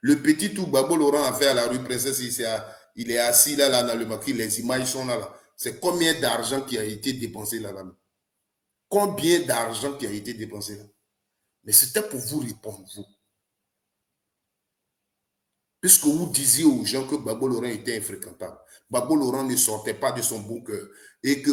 Le petit tout Gbagbo Laurent a fait à la rue Princesse, il est assis là dans le maquis, les images sont là. C'est combien d'argent qui a été dépensé là-bas? Combien d'argent qui a été dépensé là? Mais c'était pour vous répondre, vous. Puisque vous disiez aux gens que Gbagbo Laurent était infréquentable. Gbagbo Laurent ne sortait pas de son bon cœur et que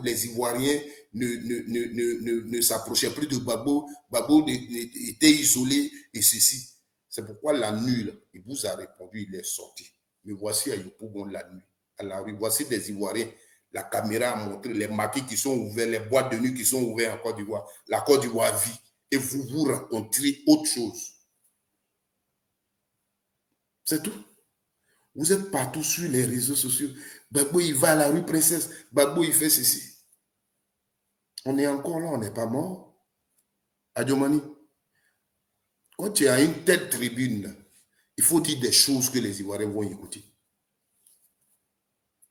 les Ivoiriens ne s'approchaient plus de Gbagbo. Gbagbo était isolé et ceci. C'est pourquoi la nuit, là, il vous a répondu, il est sorti. Mais voici à Yopougon la nuit, à la rue. Voici des Ivoiriens. La caméra a montré les maquis qui sont ouverts, les boîtes de nuit qui sont ouvertes en Côte d'Ivoire. La Côte d'Ivoire vit. Et vous vous rencontrez autre chose. C'est tout. Vous êtes partout sur les réseaux sociaux. Gbagbo, il va à la rue Princesse. Gbagbo, il fait ceci. On est encore là, on n'est pas mort. À Djomani. Quand tu as une telle tribune, il faut dire des choses que les Ivoiriens vont écouter.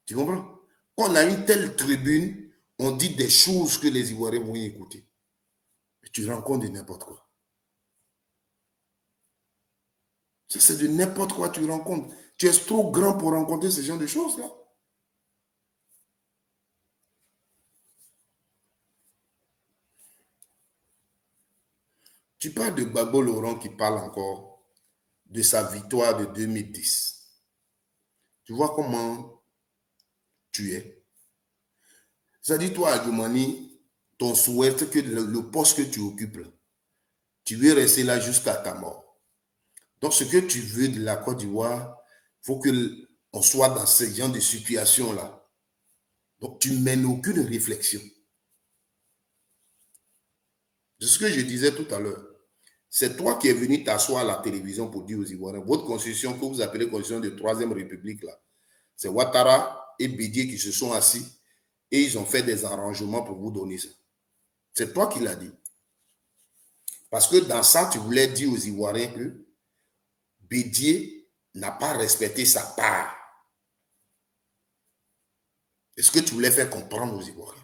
Tu comprends? Quand on a une telle tribune, on dit des choses que les Ivoiriens vont écouter. Et tu rencontres de n'importe quoi. Ça, c'est de n'importe quoi tu rencontres. Tu es trop grand pour rencontrer ce genre de choses-là. Tu parles de Gbagbo Laurent qui parle encore de sa victoire de 2010. Tu vois comment tu es. C'est-à-dire, toi, à Djoumani, ton souhait, c'est que le poste que tu occupes, là, tu veux rester là jusqu'à ta mort. Donc, ce que tu veux de la Côte d'Ivoire, il faut qu'on soit dans ce genre de situation-là. Donc, tu ne mènes aucune réflexion. C'est ce que je disais tout à l'heure. C'est toi qui es venu t'asseoir à la télévision pour dire aux Ivoiriens, votre constitution que vous appelez constitution de 3e République, là, C'est Ouattara et Bédié qui se sont assis et ils ont fait des arrangements pour vous donner ça. C'est toi qui l'as dit. Parce que dans ça, tu voulais dire aux Ivoiriens que Bédié n'a pas respecté sa part. Est-ce que tu voulais faire comprendre aux Ivoiriens?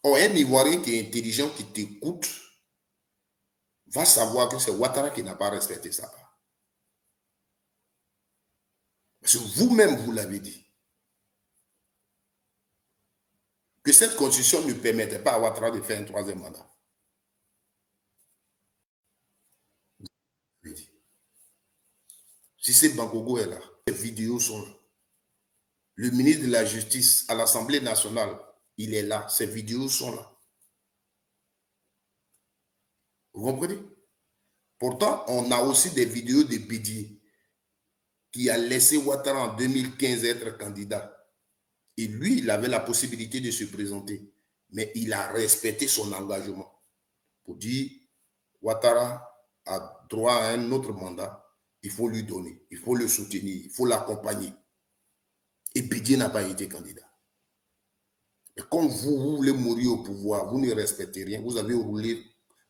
Or, un Ivoirien qui est intelligent, qui t'écoute, va savoir que c'est Ouattara qui n'a pas respecté sa part. Parce que vous-même, vous l'avez dit. Que cette constitution ne permettait pas à Ouattara de faire un troisième mandat. Si c'est Bangogo est là, les vidéos sont là. Le ministre de la Justice à l'Assemblée nationale, il est là. Ces vidéos sont là. Vous comprenez? Pourtant, on a aussi des vidéos de Bédié qui a laissé Ouattara en 2015 être candidat. Et lui, il avait la possibilité de se présenter. Mais il a respecté son engagement. Pour dire, Ouattara a droit à un autre mandat. Il faut lui donner. Il faut le soutenir. Il faut l'accompagner. Et Bédié n'a pas été candidat. Et quand vous voulez mourir au pouvoir, vous ne respectez rien. Vous avez roulé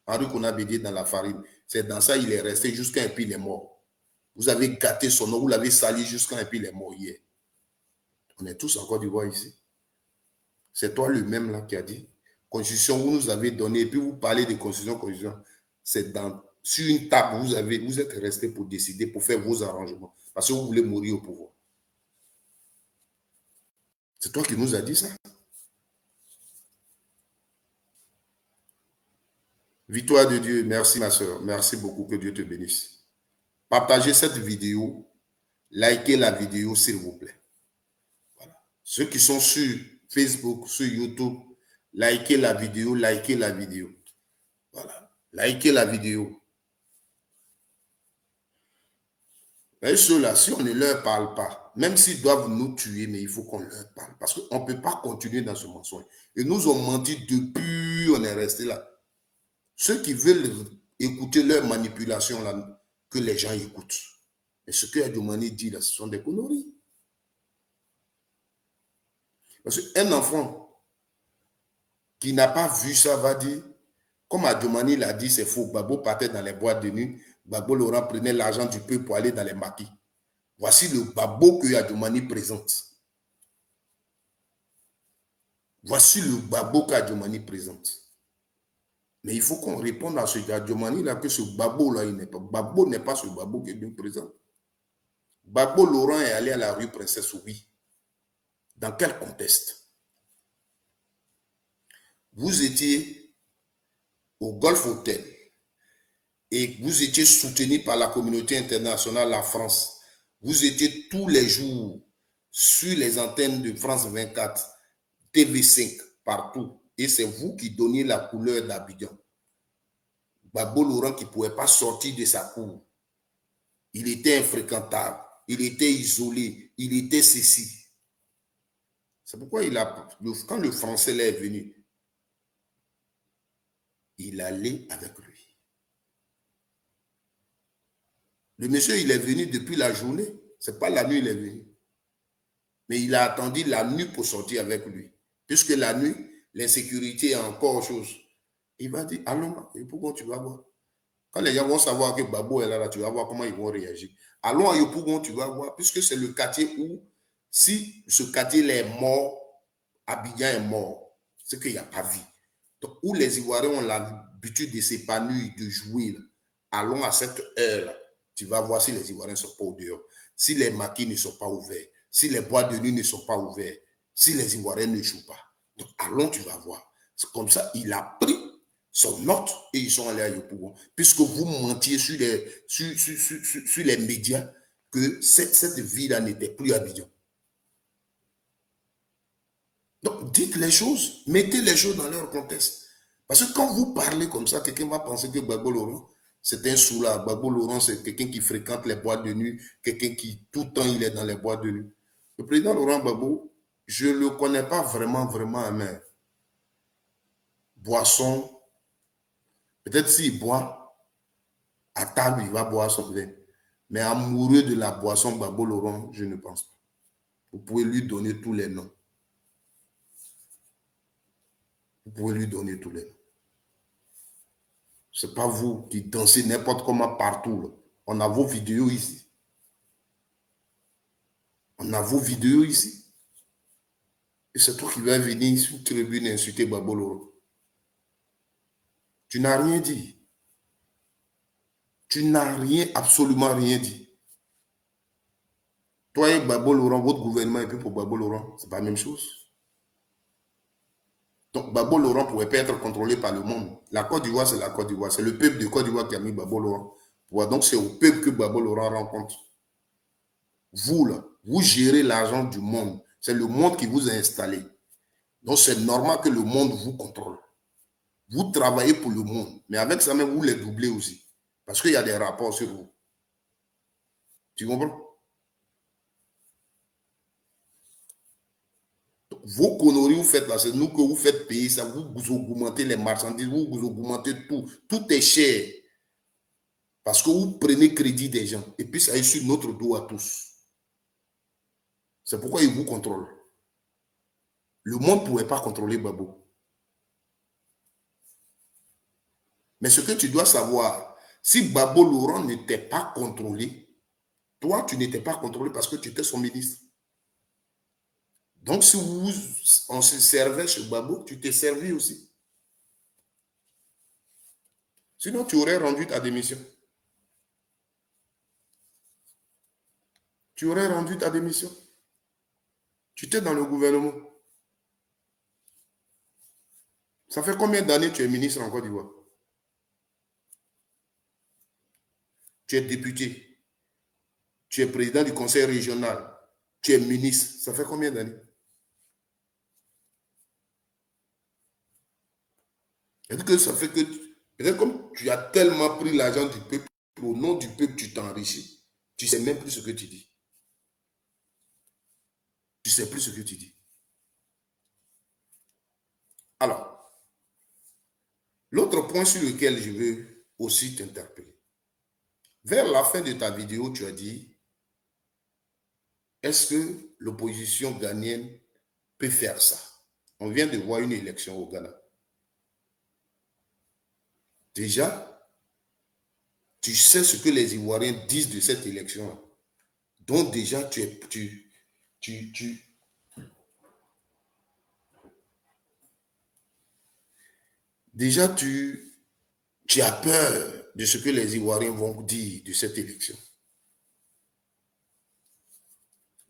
Henri Konan Bédié dans la farine. C'est dans ça qu'il est resté jusqu'à un puis il est mort. Vous avez gâté son nom, vous l'avez sali jusqu'à un puis il est mort hier. On est tous en Côte d'Ivoire ici. C'est toi le même là qui a dit Constitution, vous nous avez donné, et puis vous parlez de Constitution. C'est sur une table, vous êtes resté pour décider, pour faire vos arrangements. Parce que vous voulez mourir au pouvoir. C'est toi qui nous as dit ça. Victoire de Dieu, merci ma soeur, merci beaucoup, que Dieu te bénisse. Partagez cette vidéo, likez la vidéo s'il vous plaît. Voilà. Ceux qui sont sur Facebook, sur YouTube, likez la vidéo, likez la vidéo. Voilà, likez la vidéo. Et ceux-là, si on ne leur parle pas, même s'ils doivent nous tuer, mais il faut qu'on leur parle, parce qu'on ne peut pas continuer dans ce mensonge. Ils nous ont menti depuis, on est resté là. Ceux qui veulent écouter leur manipulation, là, que les gens écoutent. Et ce que Adjumani dit là, ce sont des conneries. Parce qu'un enfant qui n'a pas vu ça va dire, comme Adjumani l'a dit, c'est faux. Gbagbo partait dans les boîtes de nuit. Gbagbo Laurent prenait l'argent du peuple pour aller dans les maquis. Voici le Gbagbo que Adjumani présente. Voici le Gbagbo qu'Adjumani présente. Mais il faut qu'on réponde à ce Adjumani là, que ce Gbagbo là, il n'est pas. Gbagbo n'est pas ce Gbagbo qui est bien présent. Gbagbo Laurent est allé à la rue Princesse, oui. Dans quel contexte? Vous étiez au Golf Hotel et vous étiez soutenu par la communauté internationale, la France. Vous étiez tous les jours sur les antennes de France 24, TV5, partout. Et c'est vous qui donniez la couleur d'Abidjan. Gbagbo Laurent qui ne pouvait pas sortir de sa cour. Il était infréquentable. Il était isolé. Il était ceci. C'est pourquoi quand le Français est venu, il allait avec lui. Le monsieur, il est venu depuis la journée. Ce n'est pas la nuit, il est venu. Mais il a attendu la nuit pour sortir avec lui. Puisque la nuit, l'insécurité est encore chose. Il va dire, allons, et pourquoi tu vas voir? Quand les gens vont savoir que Gbagbo est là, tu vas voir comment ils vont réagir. Allons à Yopougon, tu vas voir, puisque c'est le quartier où, si ce quartier est mort, Abidjan est mort. C'est qu'il n'y a pas vie. Donc, où les Ivoiriens ont l'habitude de s'épanouir, de jouer, là. Allons à cette heure-là. Tu vas voir si les Ivoiriens ne sont pas au dehors, si les maquis ne sont pas ouverts, si les boîtes de nuit ne sont pas ouverts, si les Ivoiriens ne jouent pas. Donc, allons, tu vas voir. C'est comme ça, il a pris son note et ils sont allés à Yopougon. Puisque vous mentiez sur les médias que cette vie-là n'était plus à Abidjan. Donc, dites les choses, mettez les choses dans leur contexte. Parce que quand vous parlez comme ça, quelqu'un va penser que Gbagbo Laurent, c'est un soulard. Gbagbo Laurent, c'est quelqu'un qui fréquente les boîtes de nuit, quelqu'un qui, tout le temps, il est dans les boîtes de nuit. Le président Laurent Gbagbo, je ne le connais pas vraiment amer. Boisson, peut-être s'il boit, à table, il va boire son vin. Mais amoureux de la boisson Gbagbo Laurent, je ne pense pas. Vous pouvez lui donner tous les noms. Vous pouvez lui donner tous les noms. Ce n'est pas vous qui dansez n'importe comment partout. Là. On a vos vidéos ici. On a vos vidéos ici. Et c'est toi qui vas venir sur tribune insulter Gbagbo Laurent. Tu n'as rien dit. Tu n'as rien, absolument rien dit. Toi et Gbagbo Laurent, votre gouvernement et puis pour Gbagbo Laurent, c'est pas la même chose. Donc Gbagbo Laurent ne pourrait pas être contrôlé par le monde. La Côte d'Ivoire, c'est la Côte d'Ivoire. C'est le peuple de Côte d'Ivoire qui a mis Gbagbo Laurent. Donc c'est au peuple que Gbagbo Laurent rencontre. Vous, là, vous gérez l'argent du monde. C'est le monde qui vous a installé. Donc c'est normal que le monde vous contrôle. Vous travaillez pour le monde. Mais avec ça même, vous les doublez aussi. Parce qu'il y a des rapports sur vous. Tu comprends? Donc, vos conneries, vous faites là, c'est nous que vous faites payer ça. Vous augmentez les marchandises, vous augmentez tout. Tout est cher. Parce que vous prenez crédit des gens. Et puis ça est sur notre dos à tous. C'est pourquoi ils vous contrôlent. Le monde ne pouvait pas contrôler Gbagbo. Mais ce que tu dois savoir, si Gbagbo Laurent n'était pas contrôlé, toi, tu n'étais pas contrôlé parce que tu étais son ministre. Donc, si on se servait chez Gbagbo, tu t'es servi aussi. Sinon, tu aurais rendu ta démission. Tu aurais rendu ta démission. Tu étais dans le gouvernement. Ça fait combien d'années tu es ministre en Côte d'Ivoire? Tu es député. Tu es président du conseil régional. Tu es ministre. Ça fait combien d'années? Est-ce que ça fait que... Peut-être comme tu as tellement pris l'argent du peuple, au nom du peuple, tu t'enrichis. Tu ne sais même plus ce que tu dis. Tu ne sais plus ce que tu dis. Alors, l'autre point sur lequel je veux aussi t'interpeller. Vers la fin de ta vidéo, tu as dit, est-ce que l'opposition ghanéenne peut faire ça? On vient de voir une élection au Ghana. Déjà, tu sais ce que les Ivoiriens disent de cette élection. Donc déjà, déjà, tu as peur de ce que les Ivoiriens vont dire de cette élection.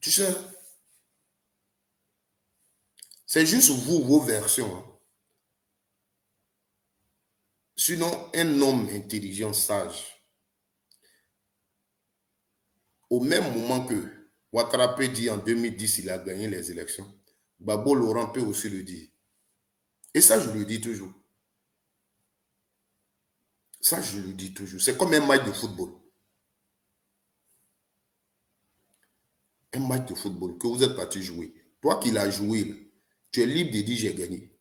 Tu sais, c'est juste vous, vos versions. Sinon, un homme intelligent, sage, au même moment que Ouattara peut dire en 2010, il a gagné les élections, Gbagbo Laurent peut aussi le dire. Et ça, je le dis toujours. Ça, je le dis toujours. C'est comme un match de football. Un match de football que vous êtes parti jouer. Toi qui l'as joué, tu es libre de dire j'ai gagné.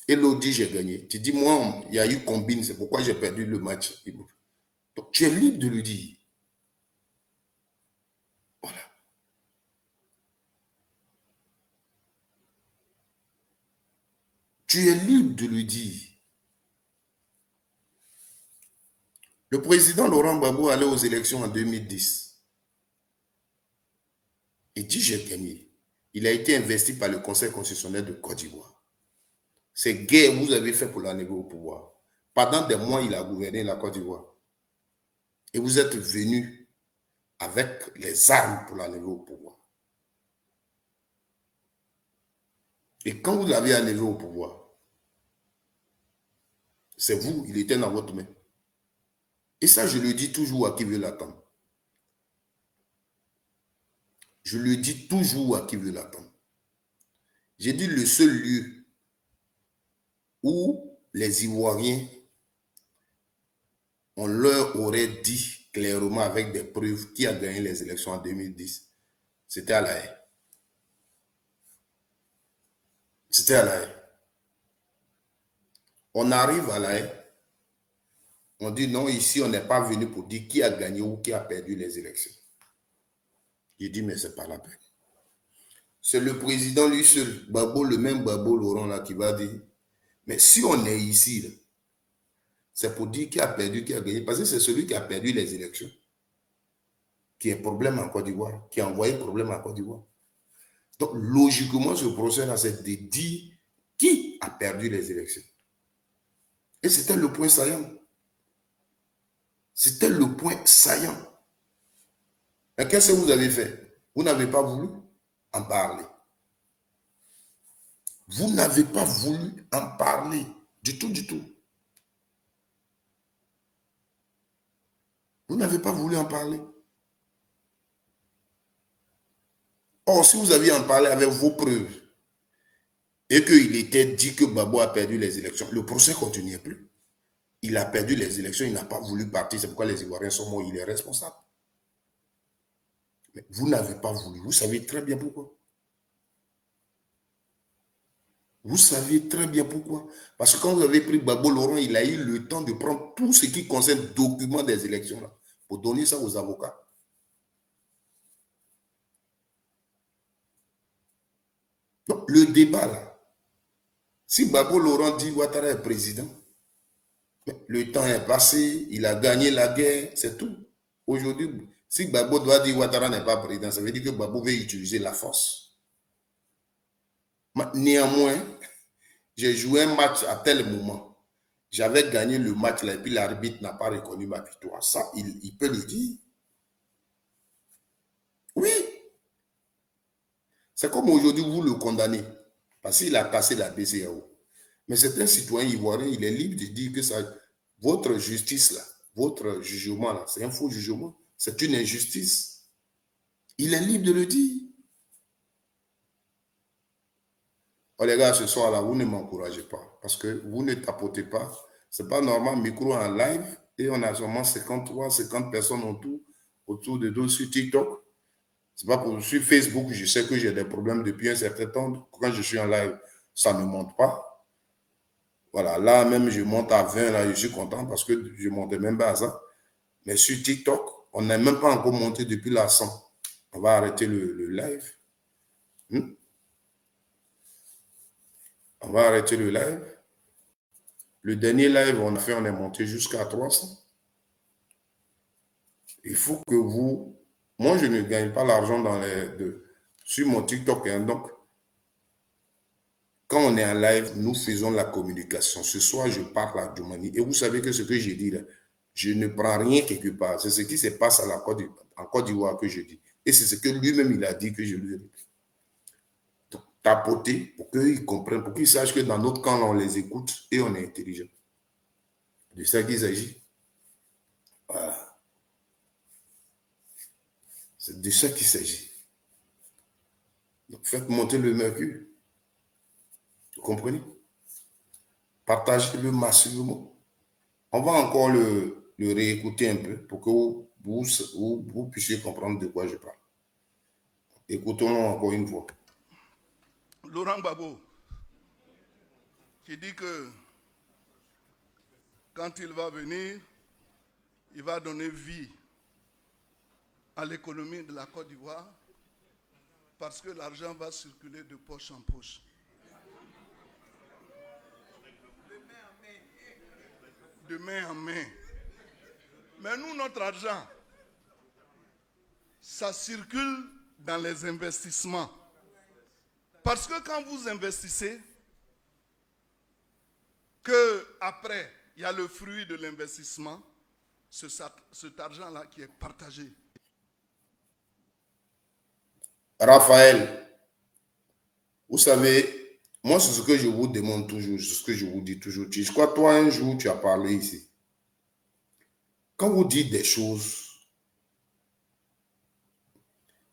Et l'autre dit j'ai gagné. Tu dis moi, il y a eu combine, c'est pourquoi j'ai perdu le match. Donc tu es libre de le dire. Voilà. Tu es libre de le dire. Le président Laurent Gbagbo allait aux élections en 2010. Il dit j'ai gagné. Il a été investi par le Conseil constitutionnel de Côte d'Ivoire. C'est guerre vous avez fait pour l'arriver au pouvoir. Pendant des mois, il a gouverné la Côte d'Ivoire. Et vous êtes venu avec les armes pour l'arriver au pouvoir. Et quand vous l'avez arrivé au pouvoir, c'est vous, il était dans votre main. Et ça, je le dis toujours à qui veut l'attendre. Je le dis toujours à qui veut l'attendre. J'ai dit le seul lieu où les Ivoiriens, on leur aurait dit clairement avec des preuves qui a gagné les élections en 2010, c'était à La Haye. C'était à La Haye. On arrive à La Haye, on dit non, ici on n'est pas venu pour dire qui a gagné ou qui a perdu les élections. Il dit mais ce n'est pas la peine. c'est le président lui seul, Gbagbo, le même Gbagbo Laurent là, qui va dire, mais si on est ici, là, c'est pour dire qui a perdu, qui a gagné, parce que c'est celui qui a perdu les élections, qui a un problème en Côte d'Ivoire, qui a envoyé le problème en Côte d'Ivoire. Donc, logiquement, ce procès-là, c'est de dire qui a perdu les élections. Et c'était le point saillant. C'était le point saillant. Et qu'est-ce que vous avez fait? Vous n'avez pas voulu en parler. Vous n'avez pas voulu en parler. Du tout, du tout. Vous n'avez pas voulu en parler. Or, si vous aviez en parlé avec vos preuves et qu'il était dit que Gbagbo a perdu les élections, le procès ne continuait plus. Il a perdu les élections, il n'a pas voulu partir. C'est pourquoi les Ivoiriens sont morts, il est responsable. Mais vous n'avez pas voulu. Vous savez très bien pourquoi. Vous savez très bien pourquoi. Parce que quand vous avez pris Gbagbo Laurent, il a eu le temps de prendre tout ce qui concerne le document des élections là, pour donner ça aux avocats. Donc, le débat là, si Gbagbo Laurent dit Ouattara est président, le temps est passé, il a gagné la guerre, c'est tout. Aujourd'hui, si Gbagbo doit dire Ouattara n'est pas président, ça veut dire que Gbagbo veut utiliser la force. Néanmoins, j'ai joué un match à tel moment. J'avais gagné le match là et puis l'arbitre n'a pas reconnu ma victoire. Ça, il peut le dire. Oui. C'est comme aujourd'hui, vous le condamnez parce qu'il a cassé la BCEAO. Mais c'est un citoyen ivoirien, il est libre de dire que ça, votre justice là, votre jugement là, c'est un faux jugement. C'est une injustice. Il est libre de le dire. Oh les gars, ce soir là, vous ne m'encouragez pas parce que vous ne tapotez pas. C'est pas normal, micro en live et on a seulement 53, 50 personnes autour de nous sur TikTok. C'est pas pour sur Facebook, je sais que j'ai des problèmes depuis un certain temps. Quand je suis en live, ça ne monte pas. Voilà, là même je monte à 20, là je suis content parce que je montais même pas à ça. Mais sur TikTok, on n'est même pas encore monté depuis la 100. On va arrêter le live. On va arrêter le live. Le dernier live, on est monté jusqu'à 300. Il faut que vous... Moi, je ne gagne pas l'argent sur mon TikTok. Hein, donc, quand on est en live, nous faisons la communication. Ce soir, je parle à Djoumani. Et vous savez que ce que j'ai dit là, je ne prends rien quelque part. C'est ce qui se passe en Côte d'Ivoire que je dis. Et c'est ce que lui-même, il a dit que je lui ai dit. Donc, tapoter pour qu'ils comprennent, pour qu'ils sachent que dans notre camp, on les écoute et on est intelligent. De ça qu'il s'agit. Voilà. C'est de ça qu'il s'agit. Donc, faites monter le mercure. Vous comprenez? Partagez-le massivement. On va encore le réécouter un peu pour que vous puissiez comprendre de quoi je parle. Écoutons-le encore une fois. Laurent Gbagbo, qui dit que quand il va venir, il va donner vie à l'économie de la Côte d'Ivoire parce que l'argent va circuler de poche en poche. De main en main. Mais nous, notre argent, ça circule dans les investissements. Parce que quand vous investissez, qu'après, il y a le fruit de l'investissement, cet argent-là qui est partagé. Raphaël, vous savez, moi, c'est ce que je vous demande toujours, c'est ce que je vous dis toujours. Je crois que toi, un jour, tu as parlé ici. Quand vous dites des choses,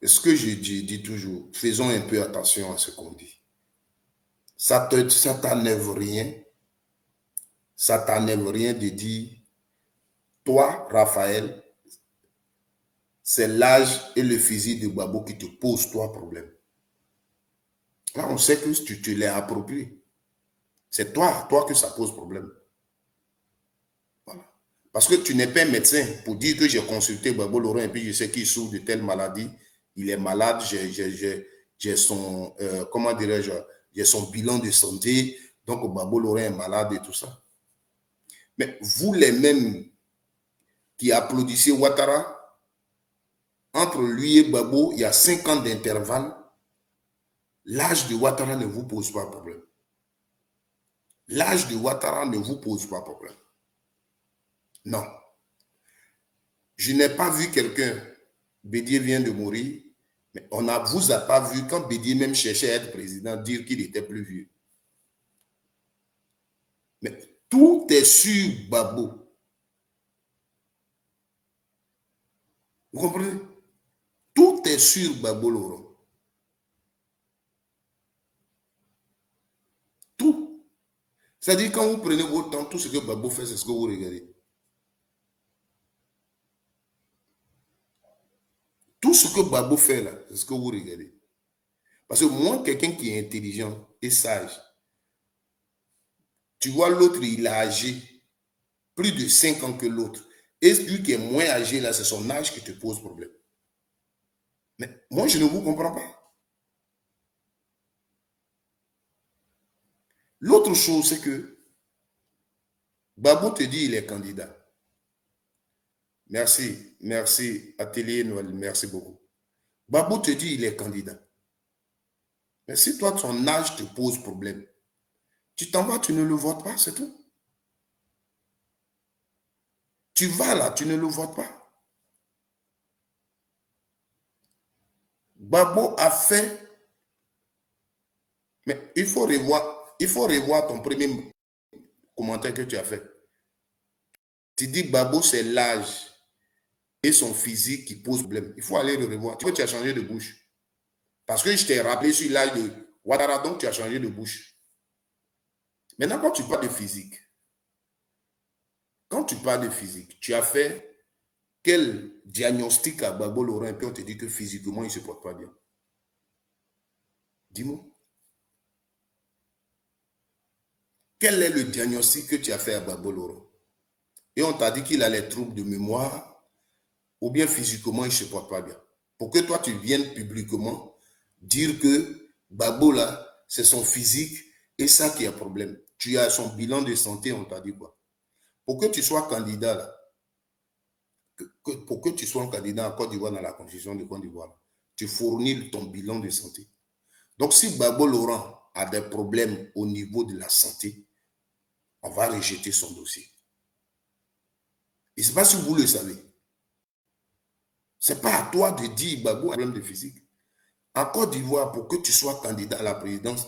ce que je dis toujours, faisons un peu attention à ce qu'on dit. Ça t'enlève rien. Ça t'enlève rien de dire, toi, Raphaël, c'est l'âge et le physique de Gbagbo qui te posent toi problème. Là, on sait que tu te l'es approprié. C'est toi que ça pose problème. Voilà. Parce que tu n'es pas un médecin pour dire que j'ai consulté Gbagbo Laurent et puis je sais qu'il souffre de telle maladie, il est malade, j'ai son, comment dirais-je, j'ai son bilan de santé, donc Gbagbo Laurent est malade et tout ça. Mais vous les mêmes qui applaudissez Ouattara, entre lui et Gbagbo, il y a 5 ans d'intervalle, l'âge de Ouattara ne vous pose pas problème. L'âge de Ouattara ne vous pose pas problème. Non. Je n'ai pas vu quelqu'un, Bédié vient de mourir, mais on ne vous a pas vu, quand Bédié même cherchait à être président, dire qu'il était plus vieux. Mais tout est sur Gbagbo. Vous comprenez? Tout est sur Gbagbo Laurent. Tout. C'est-à-dire, quand vous prenez votre temps, tout ce que Gbagbo fait, c'est ce que vous regardez. Tout ce que Gbagbo fait là, c'est ce que vous regardez. Parce que moi, quelqu'un qui est intelligent et sage, tu vois l'autre, il a âgé plus de 5 ans que l'autre. Et celui qui est moins âgé là, c'est son âge qui te pose problème. Mais moi, je ne vous comprends pas. L'autre chose, c'est que Gbagbo te dit il est candidat. Merci, merci, Atelier Noël, merci beaucoup. Gbagbo te dit il est candidat. Mais si toi, ton âge te pose problème, tu t'en vas, tu ne le votes pas, c'est tout. Tu vas là, tu ne le votes pas. Gbagbo a fait, mais il faut revoir ton premier commentaire que tu as fait. Tu dis Gbagbo, c'est l'âge et son physique qui pose problème. Il faut aller le revoir. Tu as changé de bouche. Parce que je t'ai rappelé sur l'âge de Ouattara, donc tu as changé de bouche. Maintenant, quand tu parles de physique, tu as fait quel diagnostic à Gbagbo Laurent et puis on te dit que physiquement, il ne se porte pas bien. Dis-moi. Quel est le diagnostic que tu as fait à Gbagbo Laurent? Et on t'a dit qu'il a les troubles de mémoire ou bien physiquement, il ne se porte pas bien. Pour que toi, tu viennes publiquement dire que Gbagbo, là, c'est son physique et ça qui est un problème. Tu as son bilan de santé, on t'a dit quoi? Pour que tu sois candidat, là, pour que tu sois un candidat en Côte d'Ivoire dans la Constitution de Côte d'Ivoire, tu fournis ton bilan de santé. Donc, si Gbagbo Laurent a des problèmes au niveau de la santé, on va rejeter son dossier. Et ce n'est pas si vous le savez. Ce n'est pas à toi de dire Gbagbo a un problème de physique. En Côte d'Ivoire, pour que tu sois candidat à la présidence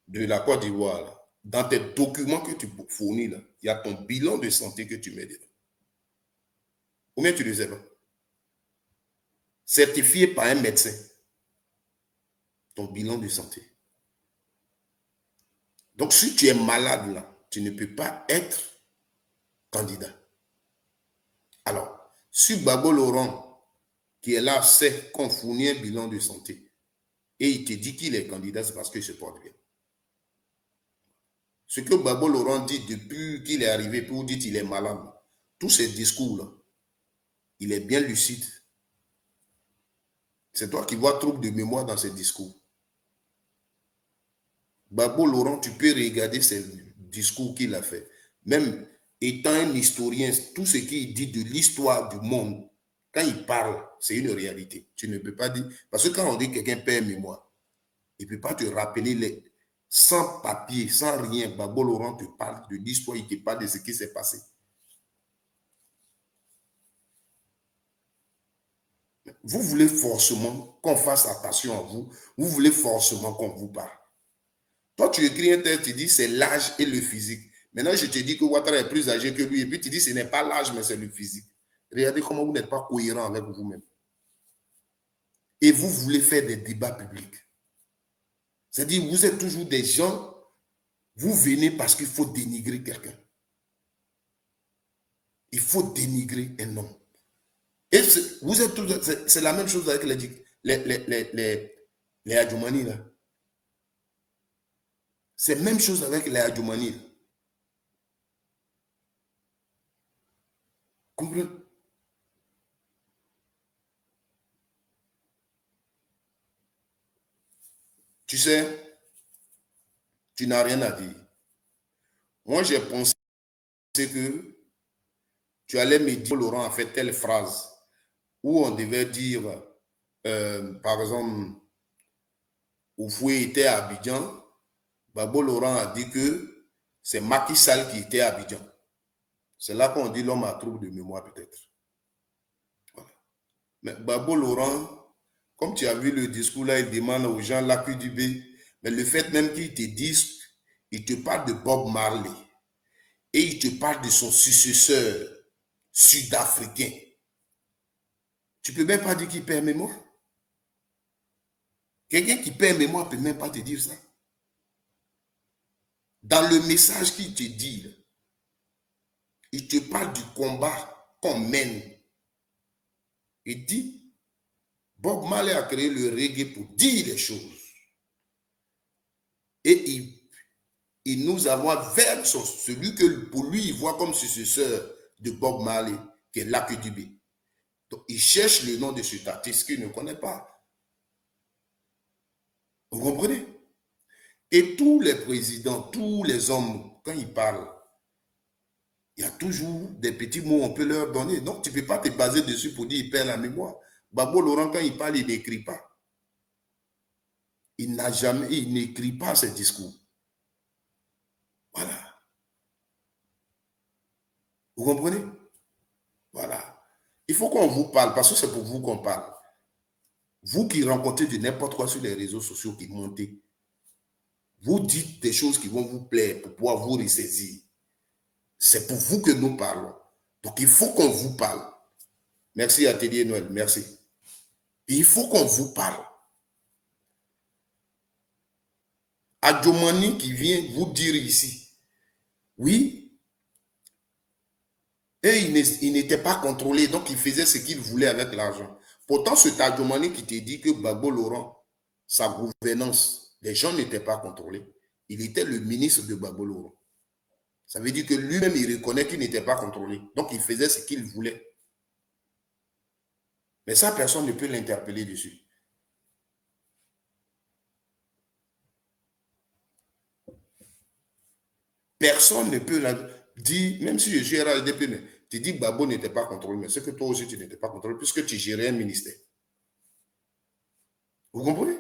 de la Côte d'Ivoire, dans tes documents que tu fournis, là, il y a ton bilan de santé que tu mets dedans. Ou bien tu ne le sais pas. Certifié par un médecin. Ton bilan de santé. Donc, si tu es malade, là, tu ne peux pas être candidat. Alors, si Gbagbo Laurent, qui est là, sait qu'on fournit un bilan de santé et il te dit qu'il est candidat, c'est parce qu'il se porte bien. Ce que Gbagbo Laurent dit depuis qu'il est arrivé, puis vous dites qu'il est malade, tous ces discours-là, il est bien lucide. C'est toi qui vois trouble de mémoire dans ces discours. Gbagbo Laurent, tu peux regarder ces discours qu'il a fait. Même étant un historien, tout ce qu'il dit de l'histoire du monde, quand il parle, c'est une réalité. Tu ne peux pas dire... Parce que quand on dit que quelqu'un perd mémoire, il ne peut pas te rappeler sans papier, sans rien. Gbagbo Laurent te parle de l'histoire, il te parle de ce qui s'est passé. Vous voulez forcément qu'on fasse attention à vous. Vous voulez forcément qu'on vous parle. Toi, tu écris un texte, tu dis c'est l'âge et le physique. Maintenant, je te dis que Ouattara est plus âgé que lui. Et puis, tu dis ce n'est pas l'âge, mais c'est le physique. Regardez comment vous n'êtes pas cohérent avec vous-même. Et vous voulez faire des débats publics. C'est-à-dire, vous êtes toujours des gens, vous venez parce qu'il faut dénigrer quelqu'un. Il faut dénigrer un homme. Et vous êtes toujours, c'est la même chose avec les Adjoumani, là. C'est la même chose avec les Adjoumani. Comprenez? Tu sais, tu n'as rien à dire. Moi, j'ai pensé que tu allais me dire, Laurent a fait telle phrase, où on devait dire, par exemple, Oufoué était à Abidjan, Babo Laurent a dit que c'est Macky Sall qui était à Abidjan. C'est là qu'on dit l'homme a trouble de mémoire peut-être. Voilà. Mais Babo Laurent, comme tu as vu le discours là, il demande aux gens l'AQDB, mais le fait même qu'ils te disent, il te parle de Bob Marley et il te parle de son successeur sud-africain. Tu ne peux même pas dire qu'il perd mémoire. Quelqu'un qui perd mémoire ne peut même pas te dire ça. Dans le message qu'il te dit, il te parle du combat qu'on mène. Il dit, Bob Marley a créé le reggae pour dire les choses. Et il nous envoie vers celui que pour lui, il voit comme successeur de Bob Marley, qui est Lucky Dube. Donc, il cherche le nom de cet artiste qu'il ne connaît pas. Vous comprenez? Et tous les présidents, tous les hommes, quand ils parlent, il y a toujours des petits mots qu'on peut leur donner. Donc, tu ne peux pas te baser dessus pour dire qu'il perd la mémoire. Babo Laurent, quand il parle, il n'écrit pas. Il n'écrit pas ses discours. Voilà. Vous comprenez? Voilà. Il faut qu'on vous parle, parce que c'est pour vous qu'on parle. Vous qui rencontrez de n'importe quoi sur les réseaux sociaux qui montez, vous dites des choses qui vont vous plaire pour pouvoir vous ressaisir. C'est pour vous que nous parlons. Donc, il faut qu'on vous parle. Merci Atelier Noël, merci. Et il faut qu'on vous parle. Adjomani qui vient vous dire ici, oui, et il n'était pas contrôlé, donc il faisait ce qu'il voulait avec l'argent. Pourtant, ce Adjomani qui te dit que Babo Laurent, sa gouvernance, les gens n'étaient pas contrôlés. Il était le ministre de Babo Laurent. Ça veut dire que lui-même, il reconnaît qu'il n'était pas contrôlé. Donc, il faisait ce qu'il voulait. Mais ça, personne ne peut l'interpeller dessus. Personne ne peut dire, même si je suis RHDP, tu dis que Babo n'était pas contrôlé, mais c'est que toi aussi, tu n'étais pas contrôlé, puisque tu gérais un ministère. Vous comprenez?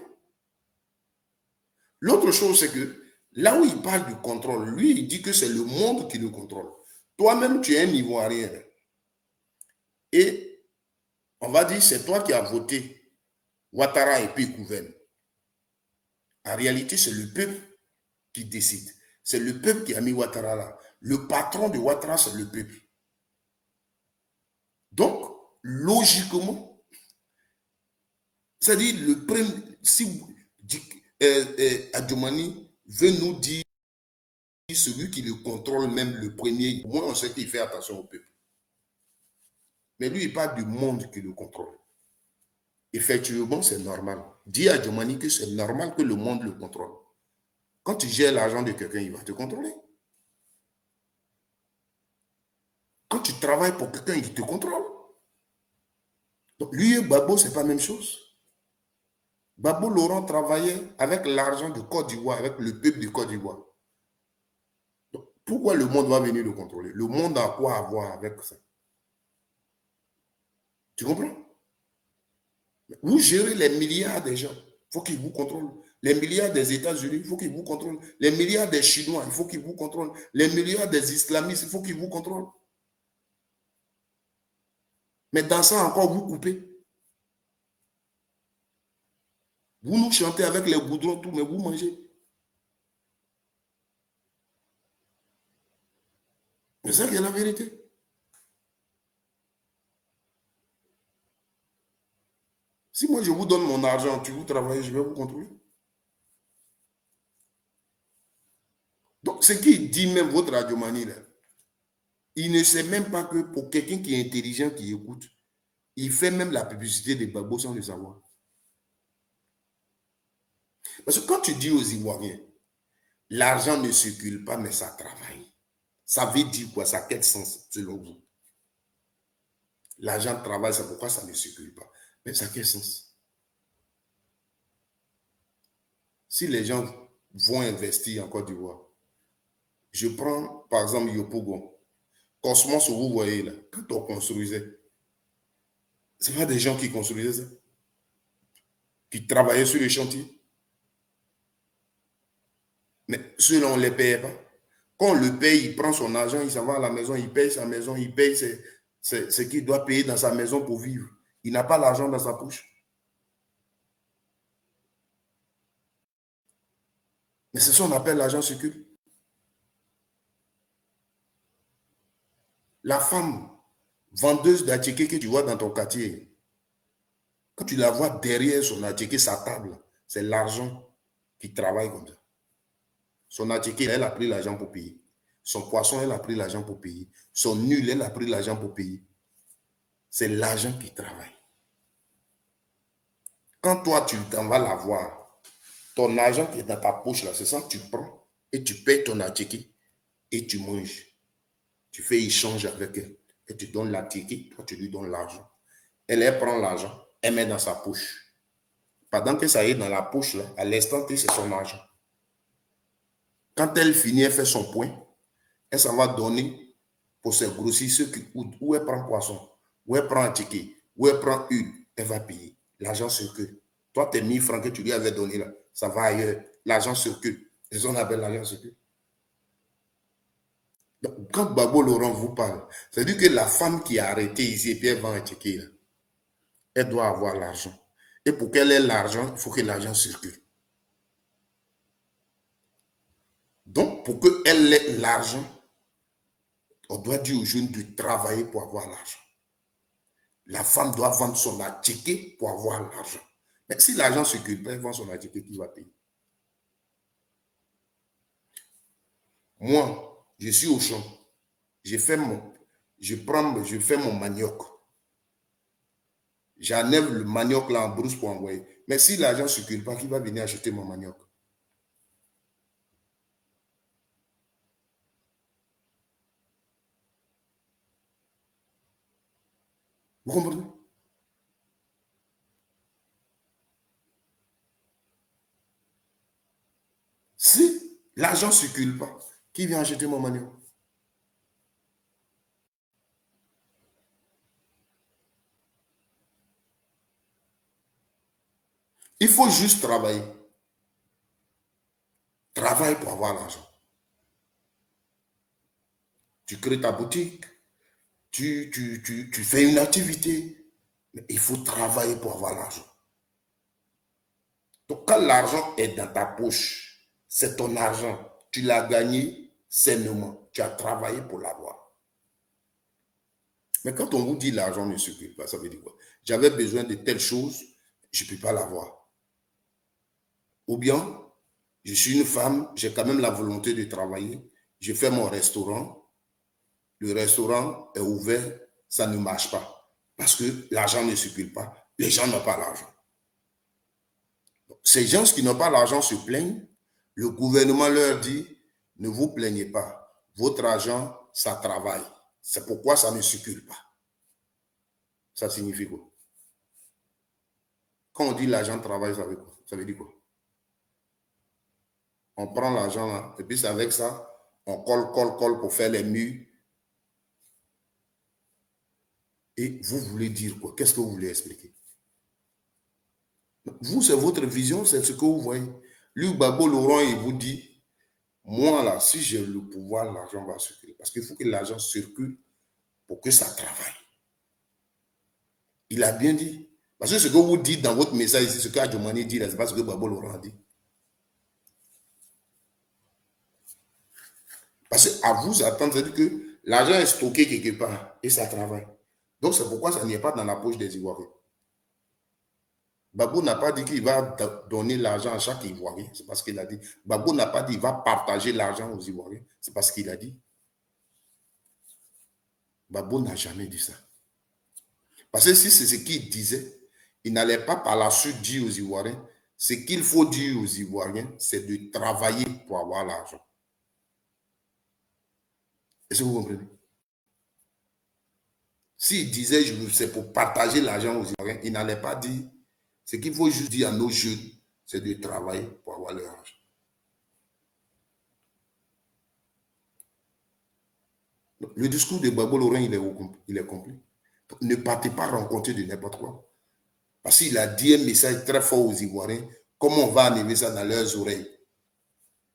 L'autre chose, c'est que là où il parle du contrôle, lui, il dit que c'est le monde qui le contrôle. Toi-même, tu es un Ivoirien. Et on va dire, c'est toi qui as voté Ouattara et puis gouverne. En réalité, c'est le peuple qui décide. C'est le peuple qui a mis Ouattara là. Le patron de Ouattara, c'est le peuple. Donc, logiquement, c'est-à-dire, si Adjomani veut nous dire celui qui le contrôle même le premier, au moins on sait qu'il fait attention au peuple. Mais lui, il parle du monde qui le contrôle. Effectivement, c'est normal. Dis à Adjomani que c'est normal que le monde le contrôle. Quand tu gères l'argent de quelqu'un, il va te contrôler. Quand tu travailles pour quelqu'un, il te contrôle. Donc, lui et Babo, ce n'est pas la même chose. Babo Laurent travaillait avec l'argent de Côte d'Ivoire, avec le peuple de Côte d'Ivoire. Pourquoi le monde va venir le contrôler? Le monde a quoi à voir avec ça? Tu comprends? Vous gérez les milliards des gens, il faut qu'ils vous contrôlent. Les milliards des États-Unis, il faut qu'ils vous contrôlent. Les milliards des Chinois, il faut qu'ils vous contrôlent. Les milliards des islamistes, il faut qu'ils vous contrôlent. Mais dans ça encore, vous coupez. Vous nous chantez avec les goudrons, tout, mais vous mangez. C'est ça qui est la vérité. Si moi je vous donne mon argent, tu vous travaillez, je vais vous contrôler. Donc, ce qu'il dit même votre Adjomani, là, il ne sait même pas que pour quelqu'un qui est intelligent, qui écoute, il fait même la publicité des Babo sans le savoir. Parce que quand tu dis aux Ivoiriens, l'argent ne circule pas, mais ça travaille. Ça veut dire quoi? Ça a quel sens selon vous? L'argent travaille, c'est pourquoi ça ne circule pas. Mais ça a quel sens? si les gens vont investir en Côte d'Ivoire, je prends par exemple Yopougon, Cosmos, vous voyez là, quand on construisait, ce n'est pas des gens qui construisaient ça, qui travaillaient sur les chantiers. Mais ceux-là, on ne les payait pas. Quand on le paye, il prend son argent, il s'en va à la maison, il paye sa maison, il paye ce qu'il doit payer dans sa maison pour vivre. Il n'a pas l'argent dans sa poche. Mais c'est ça qu'on appelle l'argent circule. La femme vendeuse d'attiqué que tu vois dans ton quartier, quand tu la vois derrière son attiqué, sa table, c'est l'argent qui travaille comme ça. Son attiqué, elle a pris l'argent pour payer. Son poisson, elle a pris l'argent pour payer. Son nul, elle a pris l'argent pour payer. C'est l'argent qui travaille. Quand toi, tu t'en vas la voir, ton argent qui est dans ta poche, là, c'est ça que tu prends et tu payes ton attiqué et tu manges. Tu fais échange avec elle. Et tu donnes l'attiqué, toi, tu lui donnes l'argent. Elle prend l'argent, elle met dans sa poche. Pendant que ça est dans la poche, là, à l'instant T, c'est son argent. Quand elle finit, elle fait son point, elle s'en va donner pour ses grossistes où elle prend poisson, où elle prend un ticket, où elle prend une, elle va payer. L'argent circule. Toi, tes 1000 francs que tu lui avais donné là, ça va ailleurs. L'argent circule. C'est ce qu'on appelle l'argent circule. Donc, quand Babo Laurent vous parle, c'est-à-dire que la femme qui a arrêté ici et puis elle vend un ticket, là, elle doit avoir l'argent. Et pour qu'elle ait l'argent, il faut que l'argent circule. Donc, pour qu'elle ait l'argent, on doit dire aux jeunes de travailler pour avoir l'argent. La femme doit vendre son attiqué pour avoir l'argent. Mais si l'argent ne circule pas, elle vend son attiqué, qui va payer? Moi, je suis au champ. Je fais mon manioc. J'enlève le manioc là en brousse pour envoyer. Mais si l'argent ne circule pas, qui va venir acheter mon manioc? Vous comprenez? Si l'argent ne circule pas, qui vient acheter mon manioc? Il faut juste travailler. Travaille pour avoir l'argent. Tu crées ta boutique, tu fais une activité, mais il faut travailler pour avoir l'argent. Donc, quand l'argent est dans ta poche, c'est ton argent. Tu l'as gagné sainement. Tu as travaillé pour l'avoir. Mais quand on vous dit l'argent ne circule pas, ça veut dire quoi? J'avais besoin de telle chose, je ne peux pas l'avoir. Ou bien, je suis une femme, j'ai quand même la volonté de travailler. Je fais mon restaurant. Le restaurant est ouvert, ça ne marche pas. Parce que l'argent ne circule pas. Les gens n'ont pas l'argent. Ces gens qui n'ont pas l'argent se plaignent. Le gouvernement leur dit, ne vous plaignez pas. Votre argent, ça travaille. C'est pourquoi ça ne circule pas. Ça signifie quoi? Quand on dit l'argent travaille, ça veut quoi? Ça veut dire quoi? On prend l'argent là, et puis c'est avec ça, on colle pour faire les murs. Et vous voulez dire quoi? Qu'est-ce que vous voulez expliquer? Vous, c'est votre vision, c'est ce que vous voyez. Lui, Babo Laurent, il vous dit, moi là, si j'ai le pouvoir, l'argent va circuler. Parce qu'il faut que l'argent circule pour que ça travaille. Il a bien dit. Parce que ce que vous dites dans votre message ici, ce qu'Adjomani dit, c'est pas ce que Babo Laurent a dit. Parce qu'à vous attendre, c'est-à-dire que l'argent est stocké quelque part et ça travaille. Donc c'est pourquoi ça n'est pas dans la poche des Ivoiriens. Babou n'a pas dit qu'il va donner l'argent à chaque Ivoirien. C'est parce qu'il a dit. Babou n'a pas dit qu'il va partager l'argent aux Ivoiriens. C'est parce qu'il a dit. Babou n'a jamais dit ça. Parce que si c'est ce qu'il disait, il n'allait pas par la suite dire aux Ivoiriens. Ce qu'il faut dire aux Ivoiriens, c'est de travailler pour avoir l'argent. Est-ce que vous comprenez? S'il disait c'est pour partager l'argent aux Ivoiriens, il n'allait pas dire. Ce qu'il faut juste dire à nos jeunes, c'est de travailler pour avoir leur argent. Le discours de Gbagbo Laurent, il est complet. Ne partez pas rencontrer de n'importe quoi. Parce qu'il a dit un message très fort aux Ivoiriens. Comment on va arriver ça dans leurs oreilles?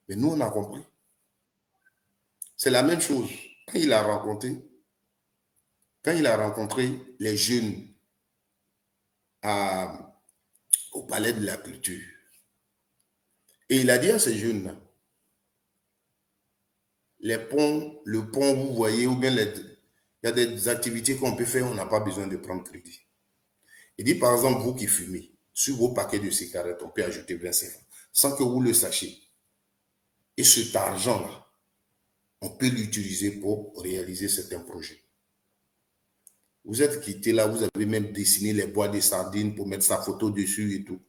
Mais nous, on a compris. C'est la même chose. Quand il a rencontré les jeunes au Palais de la Culture, et il a dit à ces jeunes-là, le pont, vous voyez, ou bien il y a des activités qu'on peut faire, on n'a pas besoin de prendre crédit. Il dit, par exemple, vous qui fumez, sur vos paquets de cigarettes, on peut ajouter 25 francs, sans que vous le sachiez. Et cet argent-là, on peut l'utiliser pour réaliser certains projets. Vous êtes quitté là, vous avez même dessiné les bois de sardines pour mettre sa photo dessus et tout.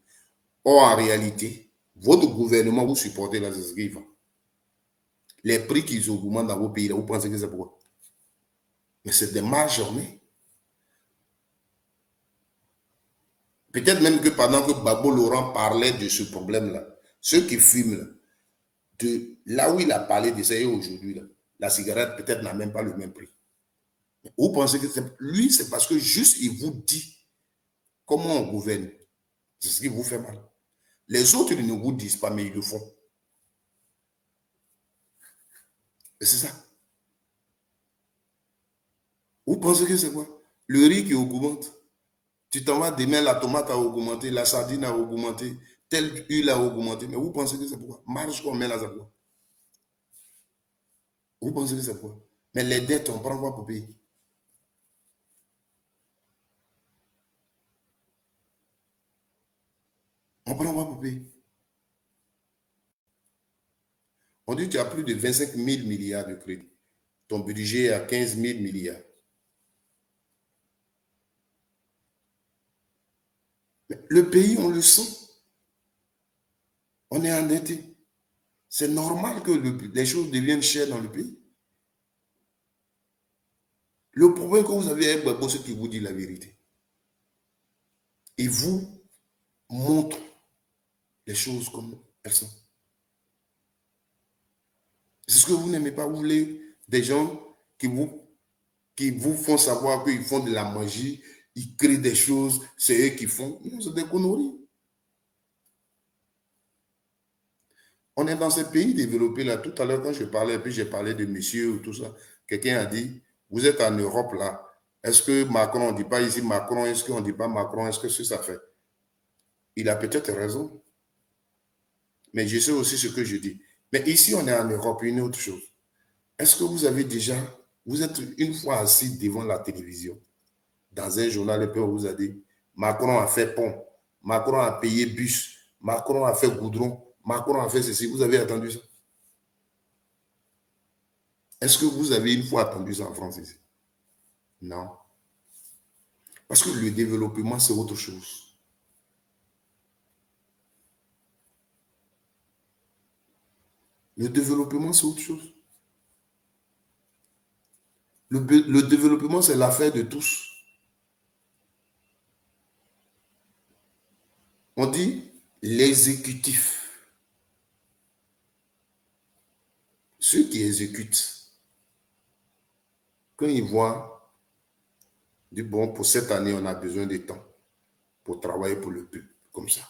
Or, en réalité, votre gouvernement, vous supportez la ZSGIV. Les prix qu'ils augmentent dans vos pays, là, vous pensez que c'est pourquoi? Mais c'est des marges journées. Peut-être même que pendant que Gbagbo Laurent parlait de ce problème-là, ceux qui fument, là, de là où il a parlé de ça et aujourd'hui, là, la cigarette peut-être n'a même pas le même prix. Vous pensez que lui, c'est parce que juste il vous dit comment on gouverne. C'est ce qui vous fait mal. Les autres, ils ne vous disent pas, mais ils le font. Et c'est ça. Vous pensez que c'est quoi? Le riz qui augmente. Tu t'en vas demain, la tomate a augmenté, la sardine a augmenté, telle huile a augmenté. Mais vous pensez que c'est pourquoi? Marge qu'on met là, c'est quoi? Vous pensez que c'est quoi? Mais les dettes, on prend quoi pour payer? On prend quoi pour payer? On dit que tu as plus de 25 000 milliards de crédits. Ton budget est à 15 000 milliards. Mais le pays, on le sent. On est endetté. C'est normal que les choses deviennent chères dans le pays. Le problème que vous avez avec Gbagbo, c'est qu'il vous dit la vérité. Il vous montre les choses comme elles sont. C'est ce que vous n'aimez pas. Vous voulez des gens qui vous font savoir qu'ils font de la magie, ils créent des choses, c'est eux qui font. Non, c'est des conneries. On est dans ces pays développés là. Tout à l'heure, quand je parlais, puis j'ai parlé de monsieur ou tout ça, quelqu'un a dit, vous êtes en Europe là. Est-ce que Macron, on ne dit pas ici Macron, est-ce qu'on ne dit pas Macron, est-ce que ça fait? Il a peut-être raison. Mais je sais aussi ce que je dis. Mais ici, on est en Europe, une autre chose. Est-ce que vous avez déjà, vous êtes une fois assis devant la télévision, dans un journal, et puis on vous a dit, Macron a fait pont, Macron a payé bus, Macron a fait goudron, Macron a fait ceci. Vous avez attendu ça? Est-ce que vous avez une fois attendu ça en France ici? Non. Parce que le développement, c'est autre chose. Le développement, c'est autre chose. Le développement, c'est l'affaire de tous. On dit l'exécutif. Ceux qui exécutent, quand ils voient, du bon, pour cette année, on a besoin de temps pour travailler pour le peuple, comme ça.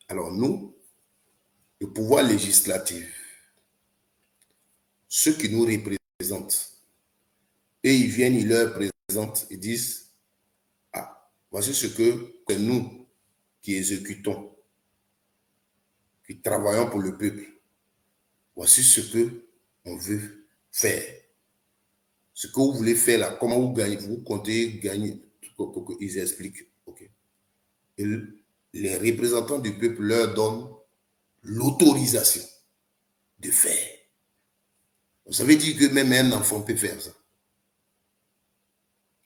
Alors nous, le pouvoir législatif, ceux qui nous représentent, et ils viennent, ils leur présentent, ils disent, ah, voici ce que nous qui exécutons, qui travaillons pour le peuple, voici ce que on veut faire. Ce que vous voulez faire là, comment vous gagnez, vous comptez gagner, ils expliquent. Okay. Et les représentants du peuple leur donnent l'autorisation de faire. Vous savez dire que même un enfant peut faire ça.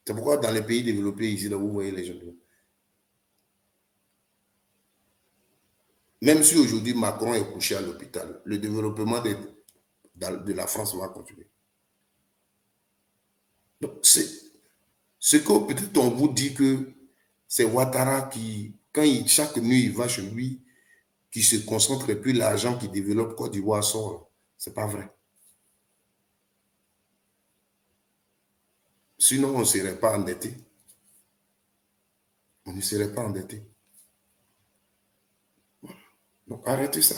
C'est pourquoi dans les pays développés ici, là, vous voyez les gens. Même si aujourd'hui Macron est couché à l'hôpital, le développement de la France va continuer. Donc, c'est ce que peut-être on vous dit que c'est Ouattara qui quand chaque nuit il va chez lui, qu'il se concentre et puis l'argent qui développe Côte d'Ivoire sort. Ce n'est pas vrai. Sinon, on ne serait pas endetté. On ne serait pas endetté. Donc, arrêtez ça.